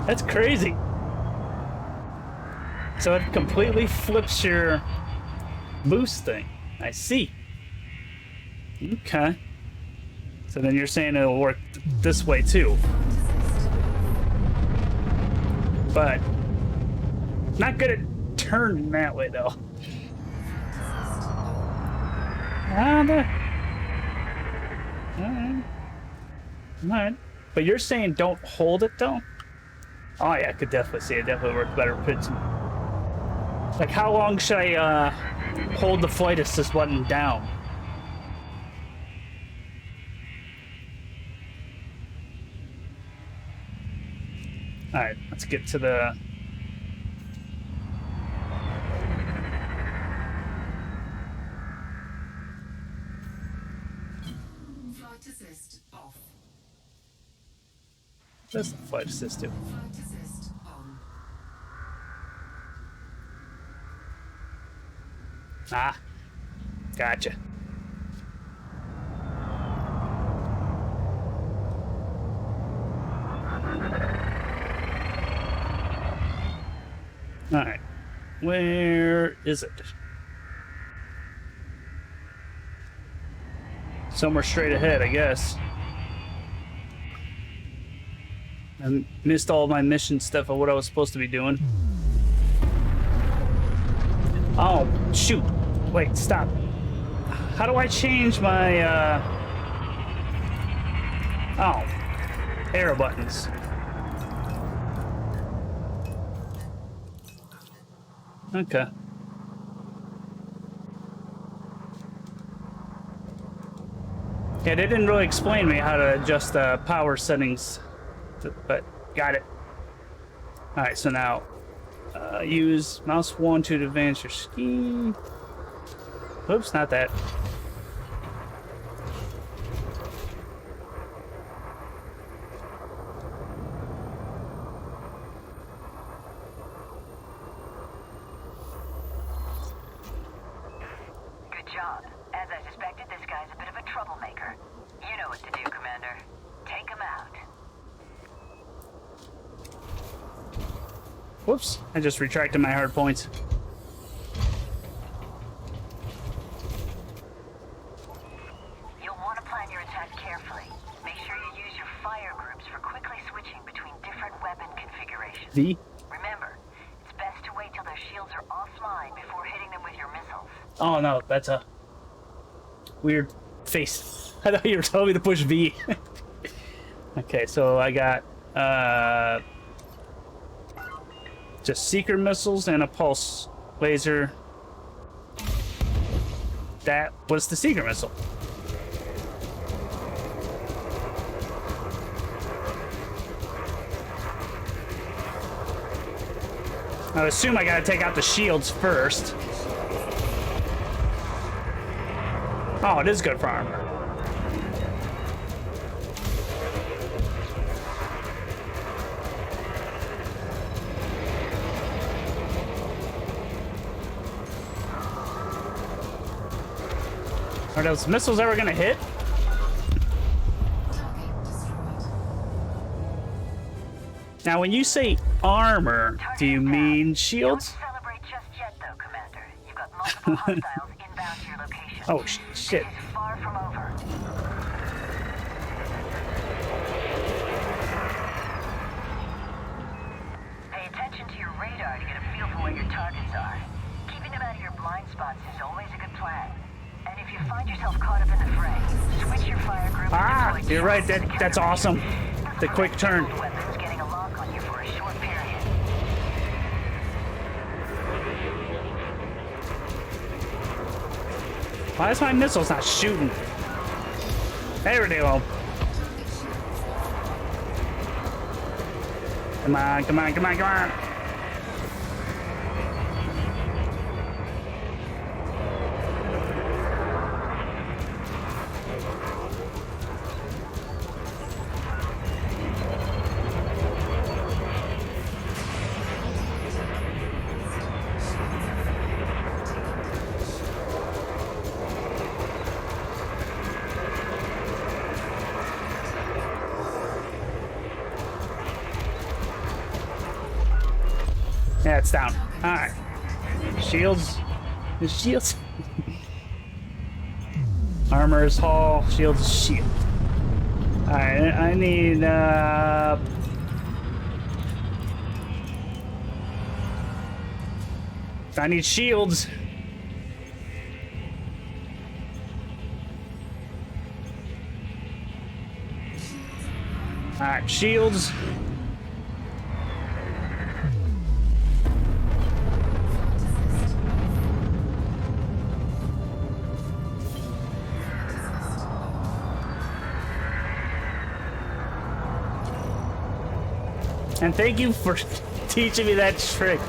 That's crazy. So it completely flips your boost thing. I see. Okay. So then you're saying it'll work this way too. But not good at turning that way though. Alright. But you're saying don't hold it though? Oh yeah, I could definitely see it. Definitely works better with pitching. Like, how long should I hold the flight assist button down? Alright, let's get to the... Flight assist off. That's the flight assist too. Flight assist on. Ah, gotcha. Alright, where is it? Somewhere straight ahead, I guess. I missed all my mission stuff of what I was supposed to be doing. Oh, shoot. Wait, stop. How do I change my, oh, arrow buttons? Okay. Yeah, they didn't really explain me how to adjust the power settings, but got it. All right, so now use mouse 1 to advance your ski. Oops, not that. Good job. As I suspected, this guy's a bit of a troublemaker. You know what to do, Commander. Take him out. Whoops, I just retracted my hard points. You'll want to plan your attack carefully. Make sure you use your fire groups for quickly switching between different weapon configurations. V? Remember, it's best to wait till their shields are offline before hitting them with your missiles. Oh no, that's a weird face. I thought you were telling me to push V. Okay, so I got just seeker missiles and a pulse laser. That was the seeker missile. I assume I gotta take out the shields first. Oh, it is good for armor. Are those missiles ever gonna hit? Target destroyed. Now, when you say armor, do you mean shields? Don't celebrate just yet, though, Commander. You've got multiple hostiles inbound to your location. Oh, shit. This is far from over. Pay attention to your radar to get a feel for where your targets are. Keeping them out of your blind spots is always a good plan. And if you find yourself caught up in the fray, switch your fire group. Ah, and deploy you're right. troops to That's awesome. This The will quick prevent turn. old weapons getting a lock on you for a short period. Why is my missiles not shooting? There we go. Come on, come on, come on, come on. Yeah, it's down. Alright. Shields. The shields. Armor is hull. Shields is shield. Alright, I need I need shields. Alright, shields. And thank you for teaching me that trick.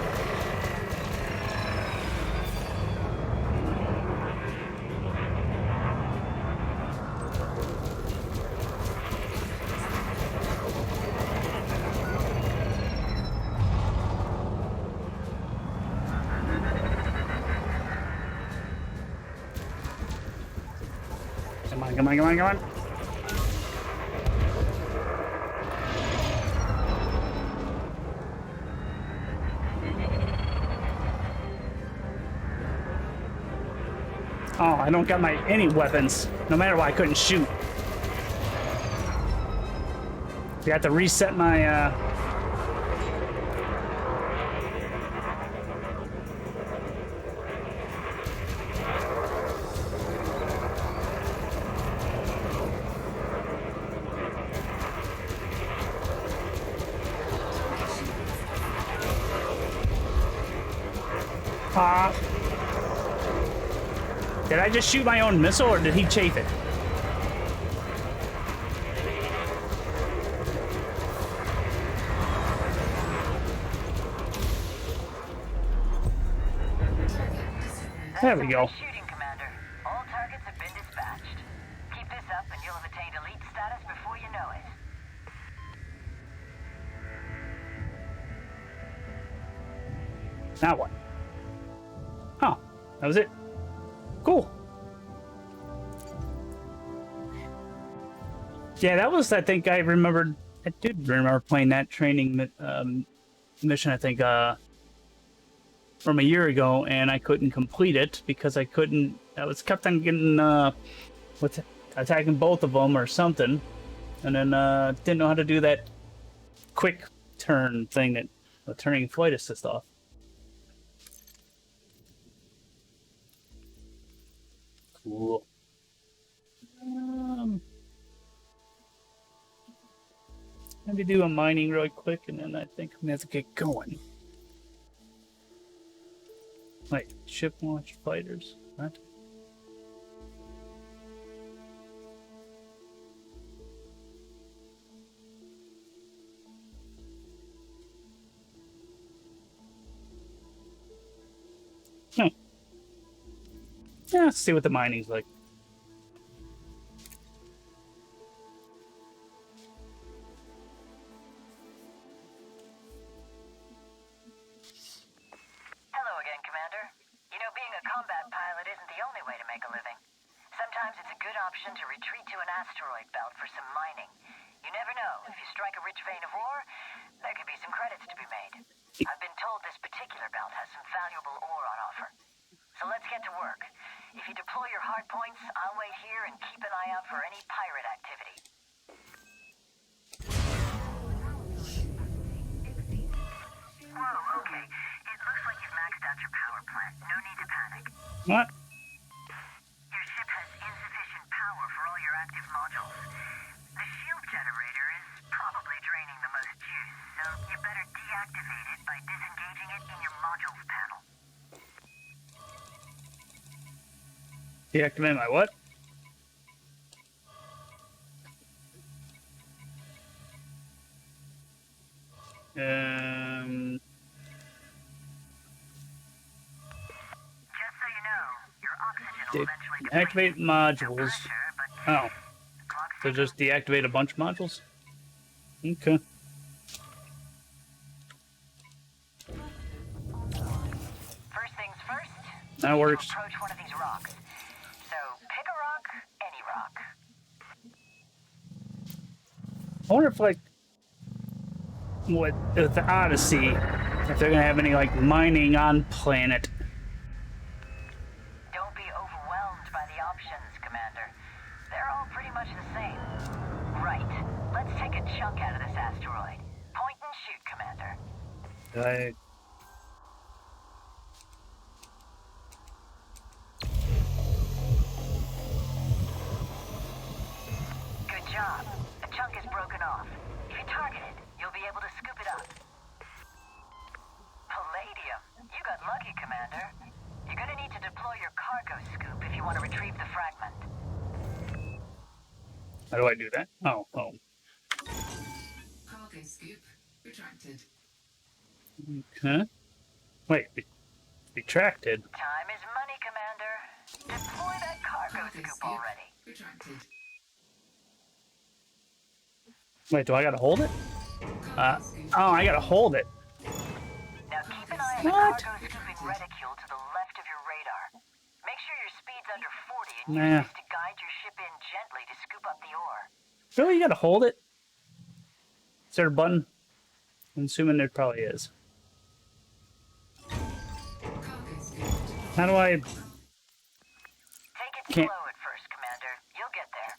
Come on, come on, come on, come on. Oh, I don't got my any weapons. No matter what, I couldn't shoot. You have to reset my Ah. Did I just shoot my own missile, or did he chafe it? There we go. Shooting, Commander. All targets have been dispatched. Keep this up and you'll have attained elite status before you know it. Now what? Oh, that was it. Cool. Yeah, that was, I think I remembered, I did remember playing that training mission, I think, from a year ago, and I couldn't complete it because I couldn't, I was kept on getting, attacking both of them or something, and then, didn't know how to do that quick turn thing that, turning flight assist off. Cool. Maybe do a mining really quick, and then I think I'm gonna have to get going. Wait, ship launch fighters. What? Hmm. Yeah, let's see what the mining's like. Hello again, Commander. You know, being a combat pilot isn't the only way to make a living. Sometimes it's a good option to retreat to an asteroid belt for some mining. You never know. If you strike a rich vein of ore, there could be some credits to be made. I've been told this particular belt has some valuable ore on offer. So let's get to work. If you deploy your hard points, I'll wait here and keep an eye out for any pirate activity. Whoa, okay. It looks like you've maxed out your power plant. No need to panic. What? Your ship has insufficient power for all your active modules. The shield generator is probably draining the most juice, so you better deactivate it by disengaging it in your modules panel. Deactivate my what? Just so you know, your oxygen will eventually deplete. Activate modules. Pressure, but Oh, clock's so just deactivate a bunch of modules? Okay. First things first. That works. Approach one of these rocks. So pick a rock, any rock. I wonder if, like, what with the Odyssey, if they're gonna have any, like, mining on planet. Don't be overwhelmed by the options, Commander. They're all pretty much the same. Right. Let's take a chunk out of this asteroid. Point and shoot, Commander. I Good job. A chunk is broken off. If you target it, you'll be able to scoop it up. Palladium. You got lucky, Commander. You're gonna need to deploy your cargo scoop if you want to retrieve the fragment. how do I do that? Oh. Cargo scoop retracted. Okay. Wait, retracted. Time is money, Commander. Deploy that cargo scoop already. Retracted. Wait, do I gotta hold it? Cargo scoop. Oh, I gotta hold it. Now keep an eye on the What? cargo scooping reticule to the left of your radar. Make sure your speed's under 40 and Nah. use this to guide your ship in gently to scoop up the ore. Really, you gotta hold it? Is there a button? I'm assuming there probably is. Cargo scoop. How do I? Take it Can't- slow at first, Commander. You'll get there.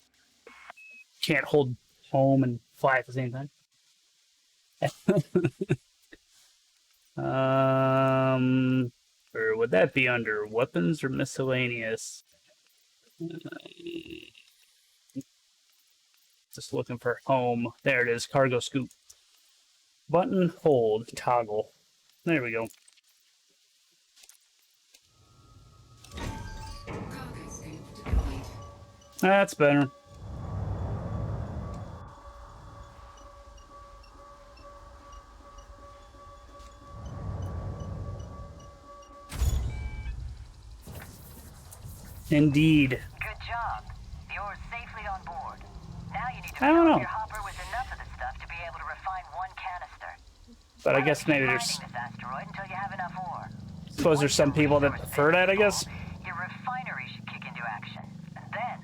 Can't hold home and fly at the same time. Or would that be under weapons or miscellaneous? Just looking for home. There it is, cargo scoop. Button, hold, toggle. There we go. That's better. Indeed. Good job. You're safely on board. Now you need to I don't fill know. up your hopper with enough of the stuff to be able to refine one canister. But I Why guess don't you maybe keep there's... mining this asteroid until you have enough ore. Suppose there's some people that prefer that, I guess. Your refinery should kick into action. And then,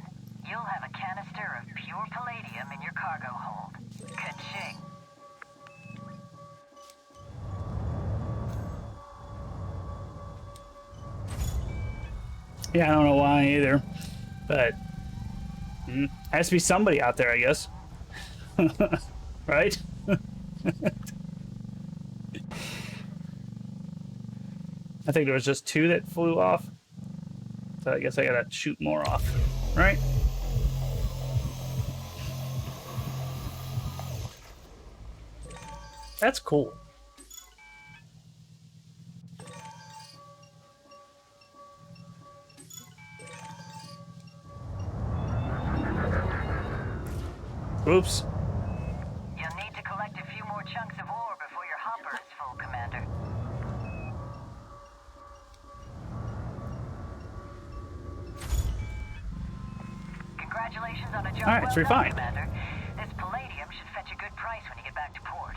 you'll have a canister of pure palladium in your cargo hold. Ka-ching. Yeah, I don't know why either. But... has to be somebody out there, I guess. Right? I think there was just 2 that flew off. So I guess I gotta shoot more off. Right? That's cool. Oops. You'll need to collect a few more chunks of ore before your hopper is full, Commander. Congratulations on a job All right, it's well done, refined. Commander. This palladium should fetch a good price when you get back to port.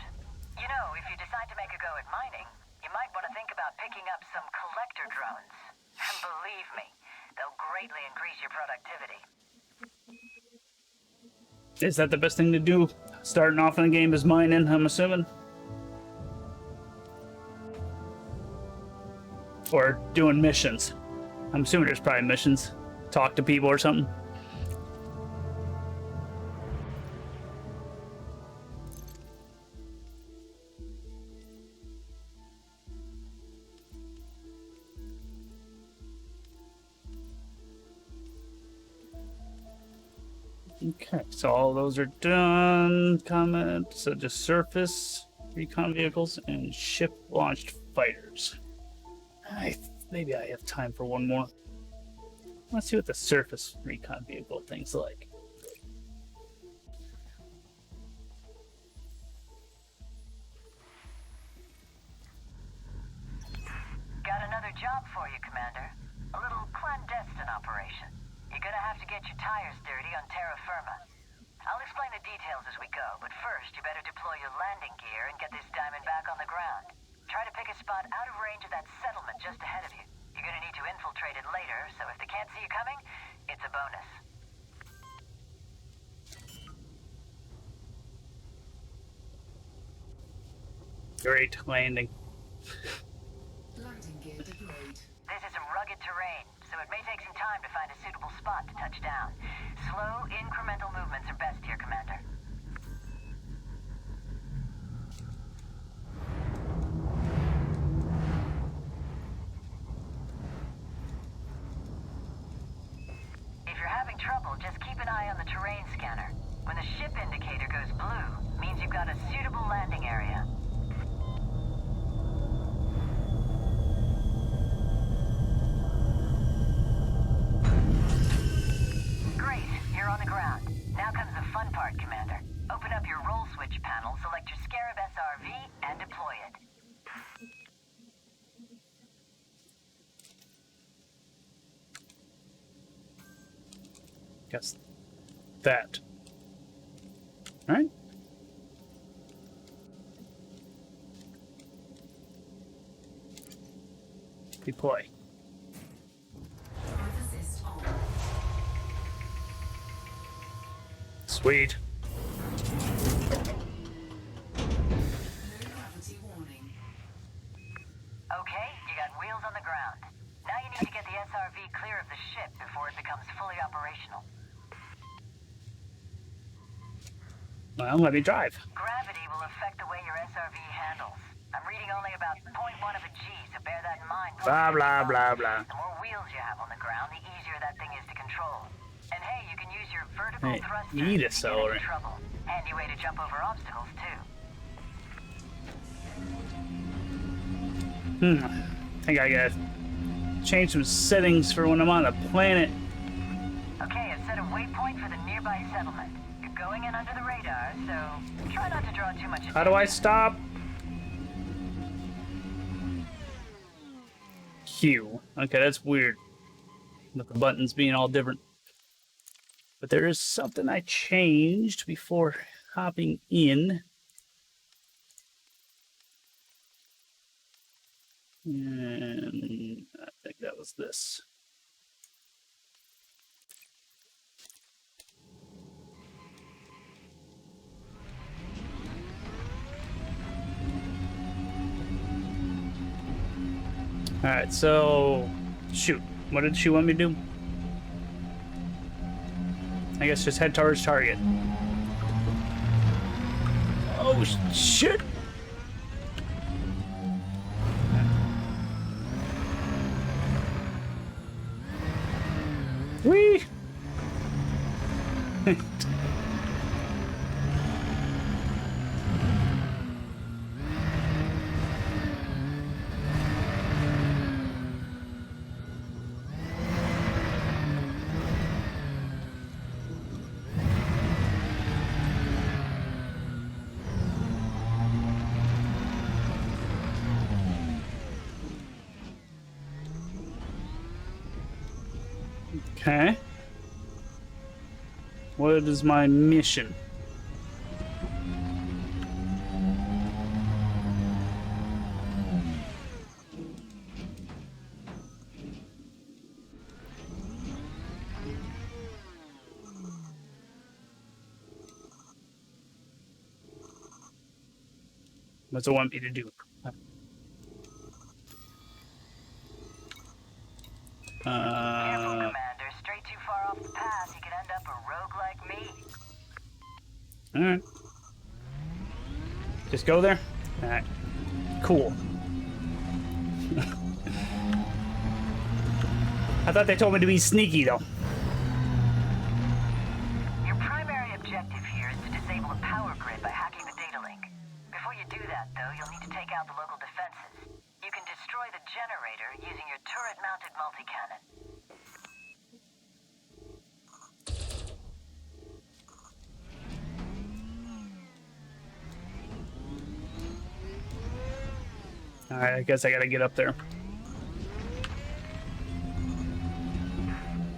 You know, if you decide to make a go at mining, you might want to think about picking up some collector drones. And believe me, they'll greatly increase your productivity. Is that the best thing to do? Starting off in the game is mining, I'm assuming? Or doing missions. I'm assuming there's probably missions. Talk to people or something. Okay, so all those are done. Comment. So just surface, recon vehicles, and ship-launched fighters. Maybe I have time for one more. Let's see what the surface recon vehicle thing's like. Got another job for you, Commander. A little clandestine operation. You're gonna have to get your tires dirty on terra firma. I'll explain the details as we go, but first you better deploy your landing gear and get this diamond back on the ground. Try to pick a spot out of range of that settlement just ahead of you. You're gonna need to infiltrate it later, so if they can't see you coming, it's a bonus. Great landing. Landing gear deployed. This is some rugged terrain, so it may take some time to find a suitable spot to touch down. Slow, incremental movements are best here, Commander. If you're having trouble, just keep an eye on the terrain scanner. When the ship indicator goes blue, means you've got a suitable landing area. Great, you're on the ground. Now comes the fun part, Commander. Open up your roll switch panel, select your Scarab SRV, and deploy it. Guess that. Alright. Deploy. Drive assist on. Sweet. No gravity warning. Okay, you got wheels on the ground. Now you need to get the SRV clear of the ship before it becomes fully operational. Well, let me drive. Gravity will affect the way your SRV handles. I'm reading only about 0.1 of a G, so bear that in mind. Blah, blah, blah, blah. The more wheels you have on the ground, the easier that thing is to control. And hey, you can use your vertical Hey, thrusters eat to a get celery. into trouble. Handy way to jump over obstacles, too. I think I gotta change some settings for when I'm on the planet. Okay, a set of waypoint for the nearby settlement. You're going in under the radar, so try not to draw too much attention. How do I stop? Q. Okay, that's weird. With the buttons being all different. But there is something I changed before hopping in. And I think that was this. Alright, so shoot. What did she want me to do? I guess just head towards target. Oh shit! Whee! Okay. What is my mission? What's it want me to do? Careful, Commander. Stray too far off the path, you could end up a rogue like me. Alright. Just go there? Alright. Cool. I thought they told me to be sneaky, though. Your primary objective here is to disable a power grid by hacking the data link. Before you do that, though, you'll need to take out the local defenses. You can destroy the generator using your turret-mounted multi-cannon. Alright, I guess I gotta get up there.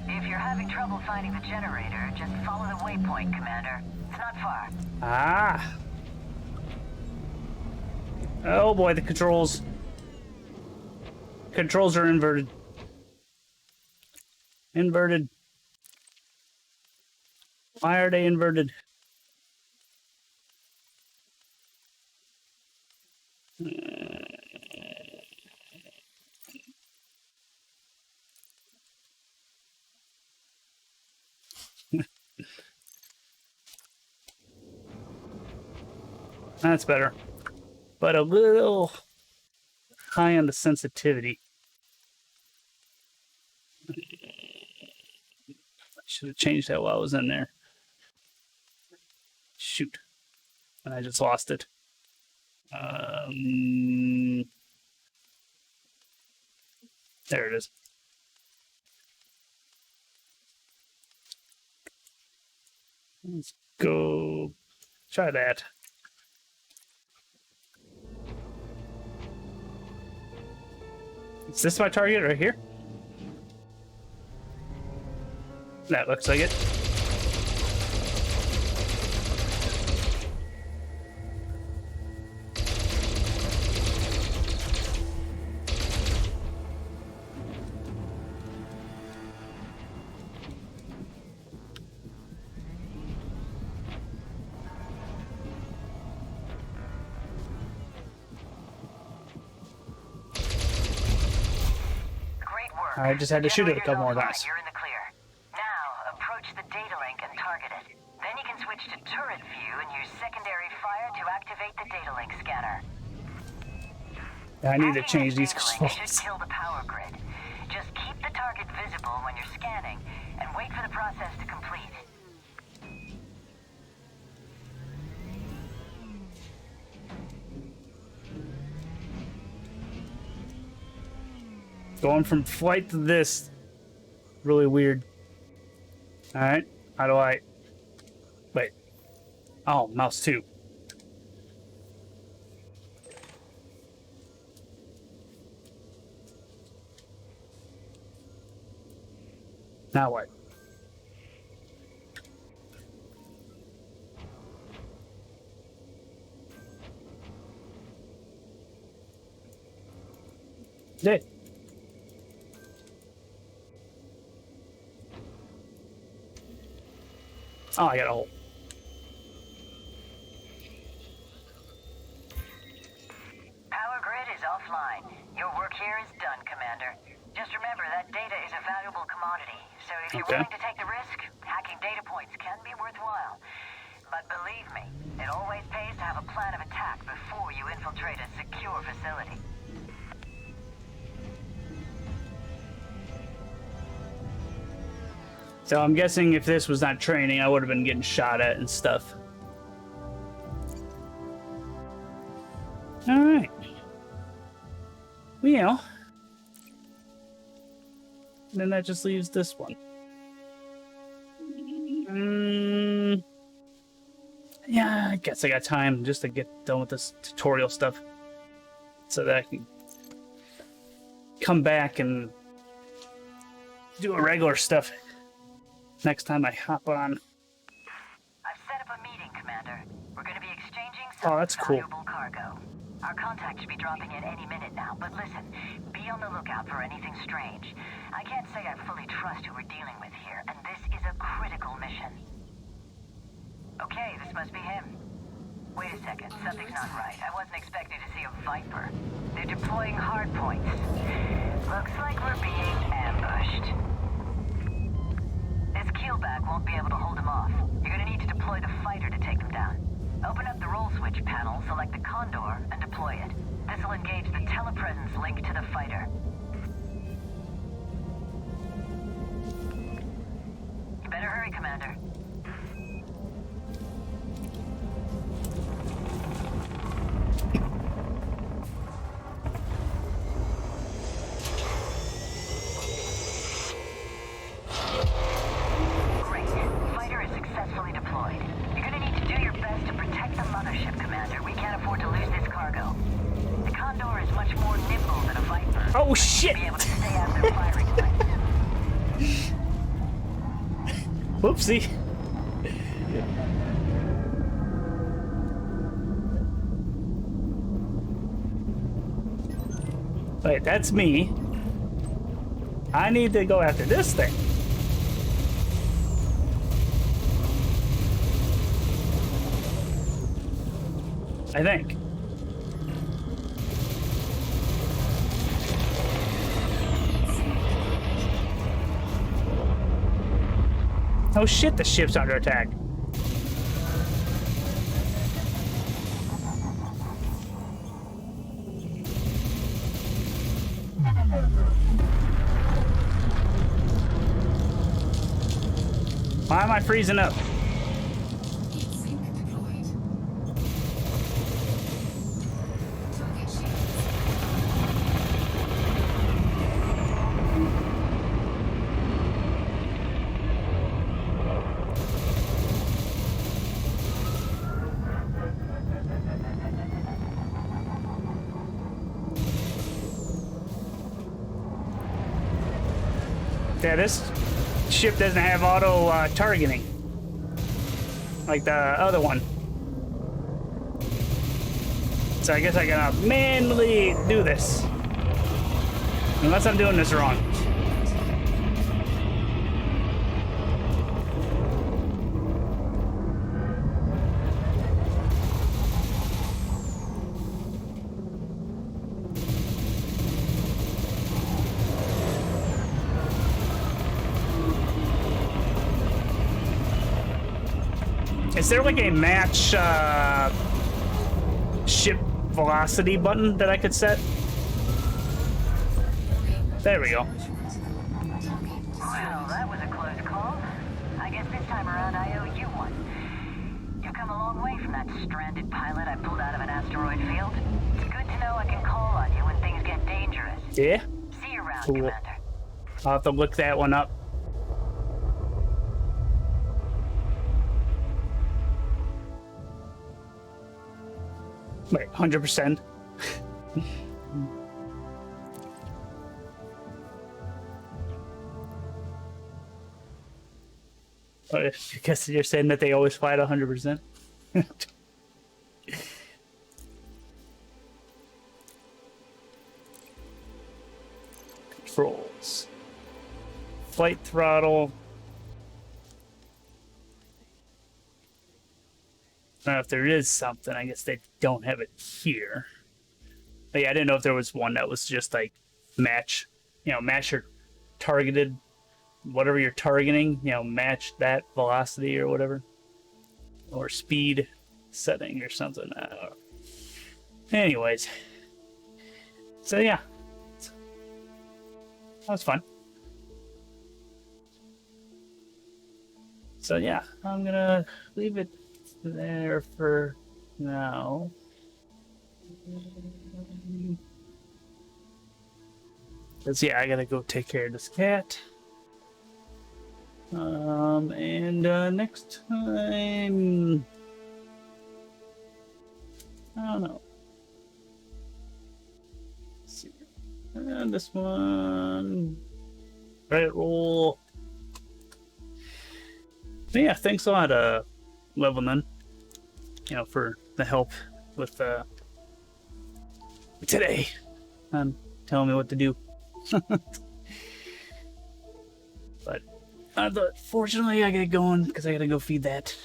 If you're having trouble finding the generator, just follow the waypoint, Commander. It's not far. Ah! Oh boy, the controls. Controls are inverted. Inverted. Why are they inverted? That's better. But a little high on the sensitivity. I should have changed that while I was in there. Shoot. And I just lost it. There it is. Let's go try that. Is this my target right here? That looks like it. I just had to shoot it a couple more times. You're in the clear. Now, approach the data link and target it. Then you can switch to turret view and use secondary fire to activate the data link scanner. I need to Hacking change the these data link should controls. kill the power grid. Just keep the target visible when you're scanning and wait for the process to complete. Going from flight to this. Really weird. Alright. How do I... Wait. Oh, mouse 2. Now what? Did. Oh, I got a hole. Power grid is offline. Your work here is done, Commander. Just remember that data is a valuable commodity, so if you're Okay. willing to take the risk, hacking data points can be worthwhile. But believe me, it always pays to have a plan of attack before you infiltrate a secure facility. So I'm guessing if this was not training, I would have been getting shot at and stuff. Alright. Well. Then that just leaves this one. Yeah, I guess I got time just to get done with this tutorial stuff. So that I can come back and do a regular stuff next time I hop on. I've set up a meeting, Commander. We're going to be exchanging Oh, some that's cool. valuable cargo. Our contact should be dropping in any minute now, but listen, be on the lookout for anything strange. I can't say I fully trust who we're dealing with here, and this is a critical mission. Okay, this must be him. Wait a second, something's not right. I wasn't expecting to see a Viper. They're deploying hardpoints. Looks like we're being ambushed. This keelback won't be able to hold them off. You're gonna need to deploy the fighter to take them down. Open up the roll switch panel, select the Condor, and deploy it. This will engage the telepresence link to the fighter. You better hurry, Commander. Great. Fighter is successfully deployed. You're gonna need to do your best to protect the mothership, Commander. We can't afford to lose this cargo. The Condor is much more nimble than a Viper. Oh shit! Be able to stay out of their firing sights. Whoopsie. Wait, that's me. I need to go after this thing. I think. Oh shit, the ship's under attack. Why am I freezing up? Heat sink deployed. Target shields. Yeah, this ship doesn't have auto targeting like the other one. So I guess I gotta manually do this. Unless I'm doing this wrong. Is there like a match ship velocity button that I could set? There we go. Well, that was a close call. I guess this time around I owe you one. You've come a long way from that stranded pilot I pulled out of an asteroid field. It's good to know I can call on you when things get dangerous. Yeah, See you around, Cool. Commander. I'll have to look that one up. Wait, 100%. I guess you're saying that they always fly at 100%. Controls. Flight throttle. I don't know if there is something. I guess they don't have it here. But yeah, I didn't know if there was one that was just like match your targeted, whatever you're targeting, match that velocity or whatever. Or speed setting or something. I don't know. Anyways. So yeah. That was fun. So yeah, I'm gonna leave it there for now. Because yeah, I gotta go take care of this cat. And next time, I don't know. Let's see. And this one, right roll. But yeah, thanks a lot, Levelman, for the help with today. Telling me what to do. But fortunately, I gotta go on because I gotta go feed that.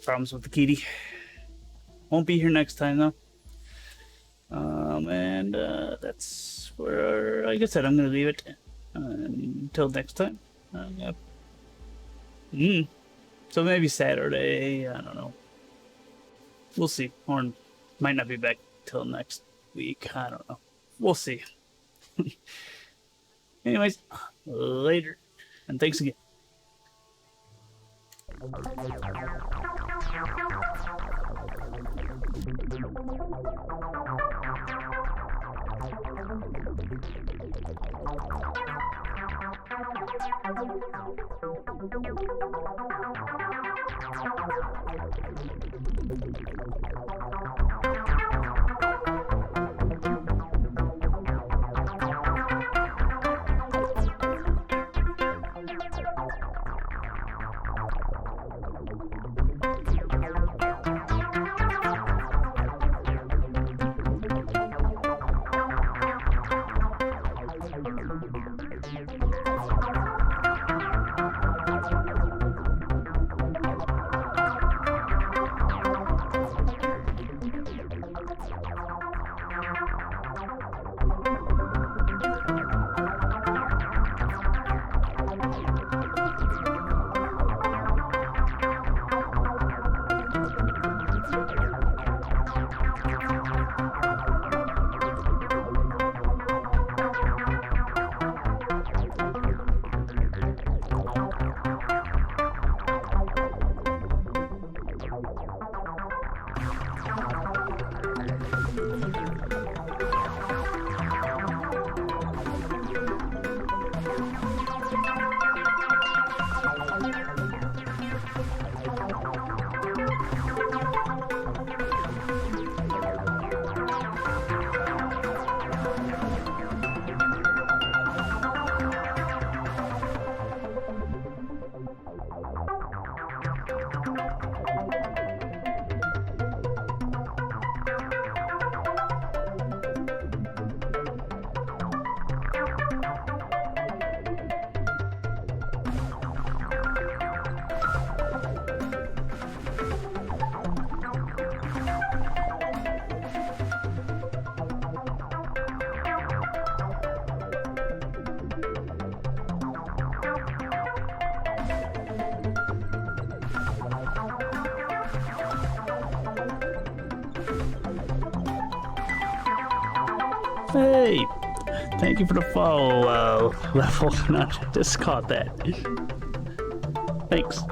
Problems with the kitty. Won't be here next time though. And that's where, like I said, I'm gonna leave it until next time. Yep. So maybe Saturday. I don't know. We'll see. Or might not be back till next week. I don't know. We'll see. Anyways, later. And thanks again. Hey, thank you for the follow, Level. Not just caught that. Thanks.